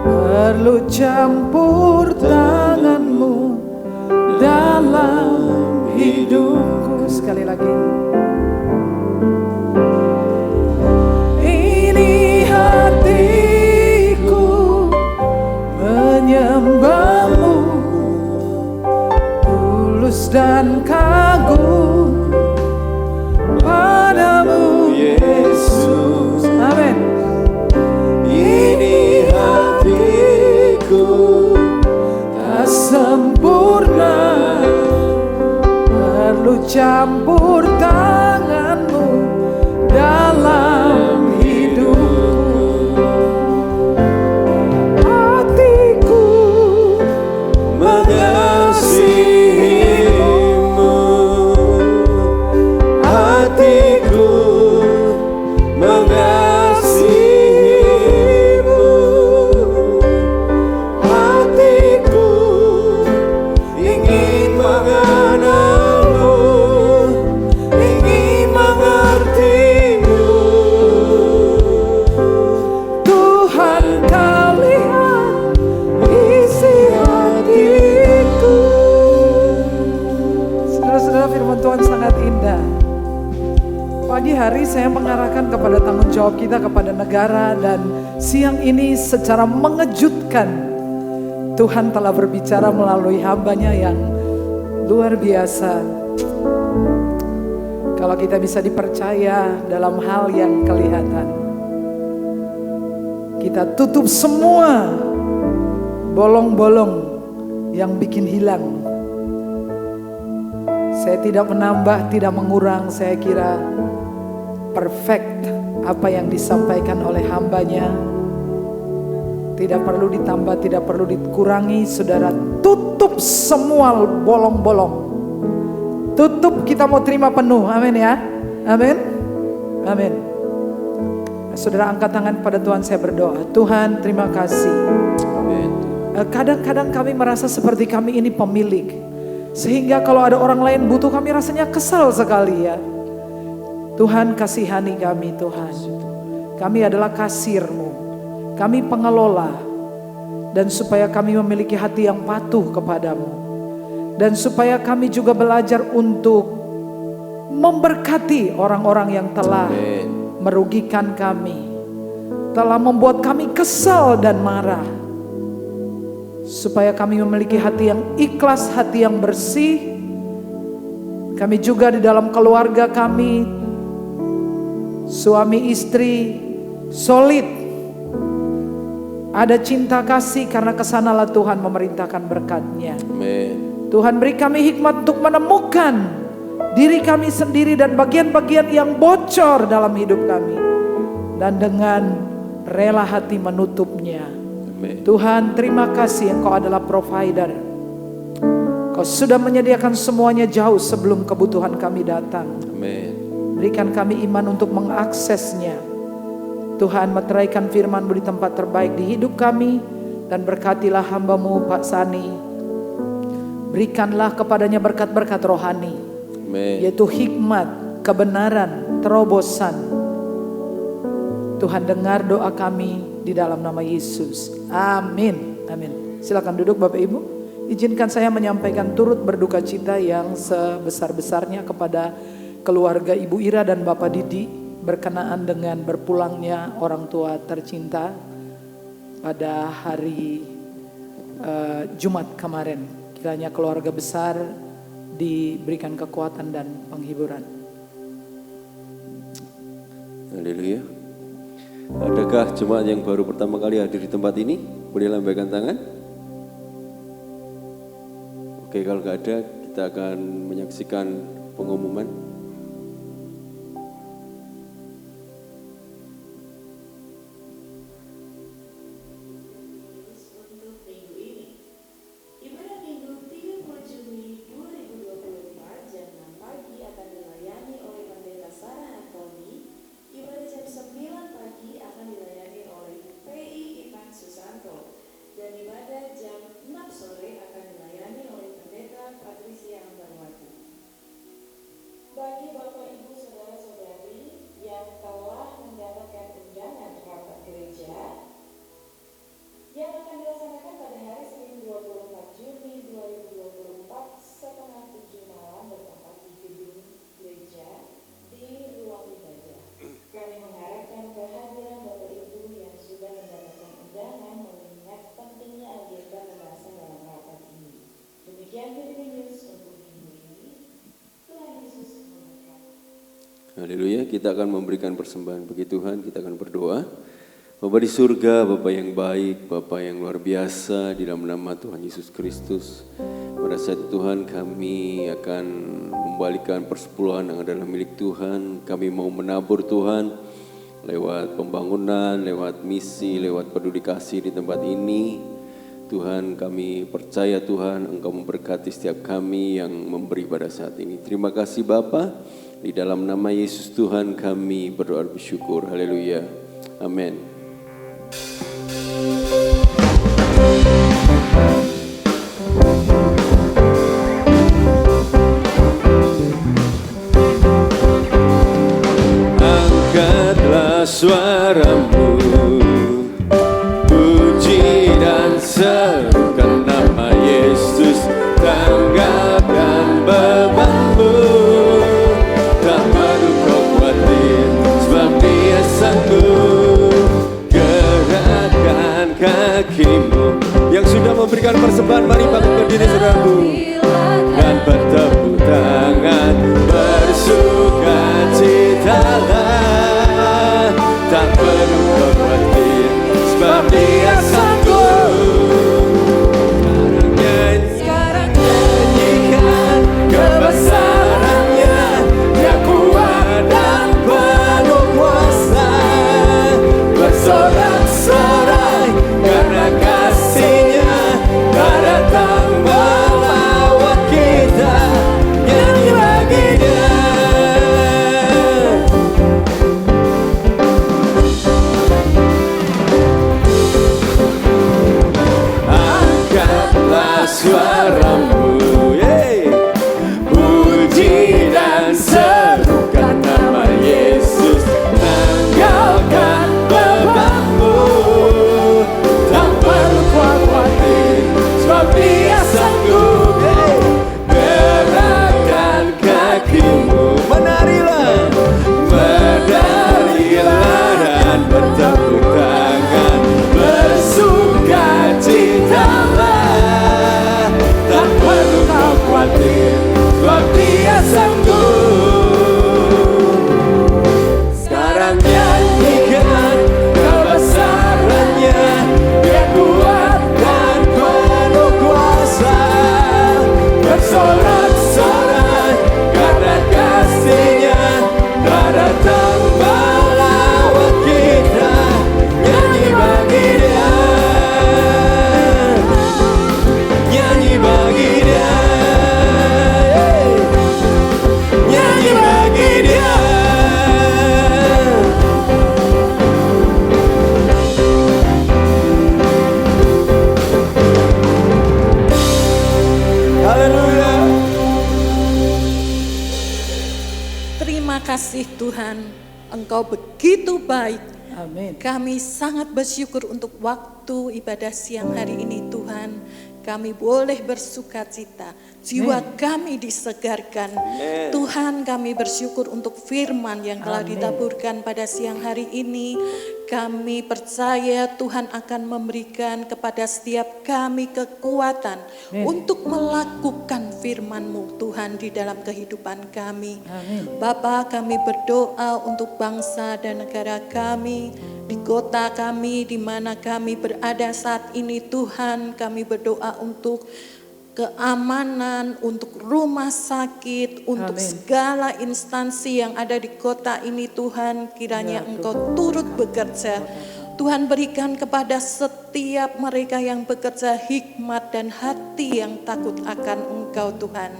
perlu campur tangan-Mu dalam hidupku. Sekali lagi. Ini hatiku menyembah-Mu, tulus dan kagum padamu Yesus. Amin. Ini hatiku Tak sempurna, perlu campur tangan-Mu dalam hidupku. Hatiku mengasihi-Mu, hatiku mengasihi-Mu, hatiku ingin mengenal-Mu, ingin mengerti-Mu. Tuhan, Kau lihat isi hatiku. Saudara-saudara, firman Tuhan sangat indah. Pagi hari saya mengarahkan kepada tanggung jawab kita kepada negara, dan siang ini secara mengejutkan Tuhan telah berbicara melalui hamba-Nya yang luar biasa. Kalau kita bisa dipercaya dalam hal yang kelihatan, kita tutup semua bolong-bolong yang bikin hilang. Saya tidak menambah, tidak mengurang. Saya kira perfect apa yang disampaikan oleh hamba-Nya. Tidak perlu ditambah, tidak perlu dikurangi. Saudara, tutup semua bolong-bolong. Tutup, kita mau terima penuh. Amin ya. Amin. Amin. Saudara, angkat tangan pada Tuhan, saya berdoa. Tuhan, terima kasih. Kadang-kadang kami merasa seperti kami ini pemilik, sehingga kalau ada orang lain butuh, kami rasanya kesal sekali ya. Tuhan, kasihani kami Tuhan. Kami adalah kasir-Mu, kami pengelola, dan supaya kami memiliki hati yang patuh kepadamu, dan supaya kami juga belajar untuk memberkati orang-orang yang telah merugikan kami, telah membuat kami kesal dan marah, supaya kami memiliki hati yang ikhlas, hati yang bersih. Kami juga di dalam keluarga kami, suami istri solid, ada cinta kasih, karena kesanalah Tuhan memerintahkan berkat-Nya. Tuhan, beri kami hikmat untuk menemukan diri kami sendiri dan bagian-bagian yang bocor dalam hidup kami, dan dengan rela hati menutupnya. Tuhan, terima kasih, Engkau adalah provider. Kau sudah menyediakan semuanya jauh sebelum kebutuhan kami datang. Berikan kami iman untuk mengaksesnya. Tuhan, meteraikan firman-Mu di tempat terbaik di hidup kami, dan berkatilah hamba-Mu Pak Sani. Berikanlah kepadanya berkat-berkat rohani, yaitu hikmat, kebenaran, terobosan. Tuhan, dengar doa kami di dalam nama Yesus. Amin. Amin. Silakan duduk Bapak Ibu. Izinkan saya menyampaikan turut berduka cita yang sebesar-besarnya kepada keluarga Ibu Ira dan Bapak Didi. berkenaan dengan berpulangnya orang tua tercinta pada hari Jumat kemarin. Kiranya keluarga besar diberikan kekuatan dan penghiburan. Haleluya. Adakah jemaat yang baru pertama kali hadir di tempat ini? Boleh lambaikan tangan. Oke, kalau nggak ada, kita akan menyaksikan pengumuman. Bagi Bapak Ibu Saudara-saudari yang telah mendapatkan undangan rapat gereja yang akan dilaksanakan pada hari Senin 24 Juni 2024 setengah 7 malam bertempat di gedung gereja di ruang ibadah. Kami mengharapkan kehadiran Bapak Ibu yang sudah mendapatkan undangan mengingat pentingnya agenda pembahasan dalam rapat ini. Demikian Bibi News untuk minggu ini. Tuhan Yesus. Haleluya, kita akan memberikan persembahan bagi Tuhan, kita akan berdoa. Bapa di surga, Bapa yang baik, Bapa yang luar biasa, di dalam nama Tuhan Yesus Kristus. Pada saat itu Tuhan, kami akan membalikan persepuluhan yang adalah milik Tuhan. Kami mau menabur Tuhan, lewat pembangunan, lewat misi, lewat peduli kasih di tempat ini. Tuhan, kami percaya Tuhan, Engkau memberkati setiap kami yang memberi pada saat ini. Terima kasih Bapa. Di dalam nama Yesus Tuhan kami berdoa bersyukur. Haleluya. Amin. Angkatlah suaramu, puji dan serukan nama Yesus, tanggalkan bebanmu. Tak perlu kau khawatir, sebab Dia sanggup. Gerakkan kakimu. Yang sudah memberikan persembahan, mari bangkit berdiri saudaraku, dan bertepuk tangan, bersukacitalah. Tak perlu kau khawatir, sebab Dia sanggup. Sekarang nyanyikan kebesarannya, Dia kuat dan penuh kuasa. Bersorak-sorai karena kasih-Nya, tak datang melawat kita. Nyanyi bagi Dia. Angkatlah suaramu, puji dan serukan nama Yesus, tanggalkan bebanmu. Tak perlu khawatir, sebab Dia sanggup. Gerakkan kakimu, menarilah, menarilah dan bertepuk tangan, bersukacitalah. Tak perlu kau khawatir, sebab Dia sanggup. Sekarang nyanyikan kebesarannya, Dia kuat dan penuh kuasa. Bersorak-sorai karena kasih-Nya, tak datang melawat kita. Nyanyi bagi Dia, nyanyi bagi Dia, nyanyi bagi Dia. Haleluya. Terima kasih Tuhan, Engkau begitu baik. Amin. Kami sangat bersyukur untuk waktu ibadah siang hari ini Tuhan. Kami boleh bersuka cita, jiwa kami disegarkan. Tuhan, kami bersyukur untuk firman yang telah ditaburkan pada siang hari ini. Kami percaya Tuhan akan memberikan kepada setiap kami kekuatan untuk melakukan firman-Mu Tuhan di dalam kehidupan kami. Bapa, kami berdoa untuk bangsa dan negara kami, di kota kami, di mana kami berada saat ini Tuhan. Kami berdoa untuk keamanan, untuk rumah sakit, untuk segala instansi yang ada di kota ini Tuhan. Kiranya Engkau turut bekerja. Tuhan, berikan kepada setiap mereka yang bekerja hikmat dan hati yang takut akan Engkau Tuhan.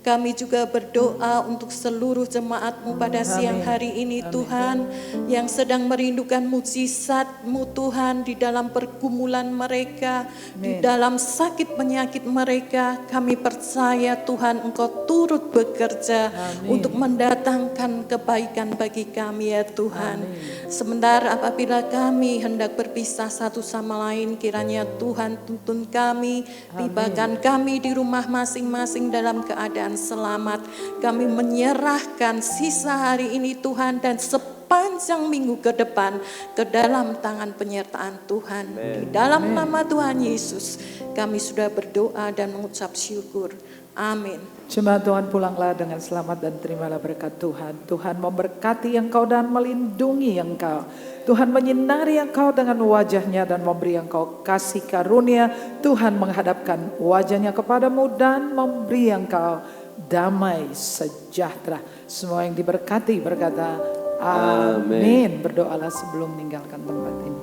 Kami juga berdoa untuk seluruh jemaat-Mu pada siang hari ini Tuhan, yang sedang merindukan mujizat-Mu Tuhan di dalam pergumulan mereka, di dalam sakit penyakit mereka. Kami percaya Tuhan Engkau turut bekerja untuk mendatangkan kebaikan bagi kami ya Tuhan. Sementara apabila kami hendak berpisah satu sama lain, kiranya Tuhan tuntun kami, tibakan kami di rumah masing-masing dalam keadaan selamat. Kami menyerahkan sisa hari ini Tuhan dan sepanjang minggu ke depan ke dalam tangan penyertaan Tuhan. Di dalam nama Tuhan Yesus kami sudah berdoa dan mengucap syukur. Amin. Jemaat Tuhan, pulanglah dengan selamat dan terimalah berkat Tuhan. Tuhan memberkati engkau dan melindungi engkau. Tuhan menyinari engkau dengan wajahnya dan memberi engkau kasih karunia. Tuhan menghadapkan wajahnya kepadamu dan memberi engkau damai sejahtera. Semua yang diberkati berkata amin. Berdoalah sebelum meninggalkan tempat ini.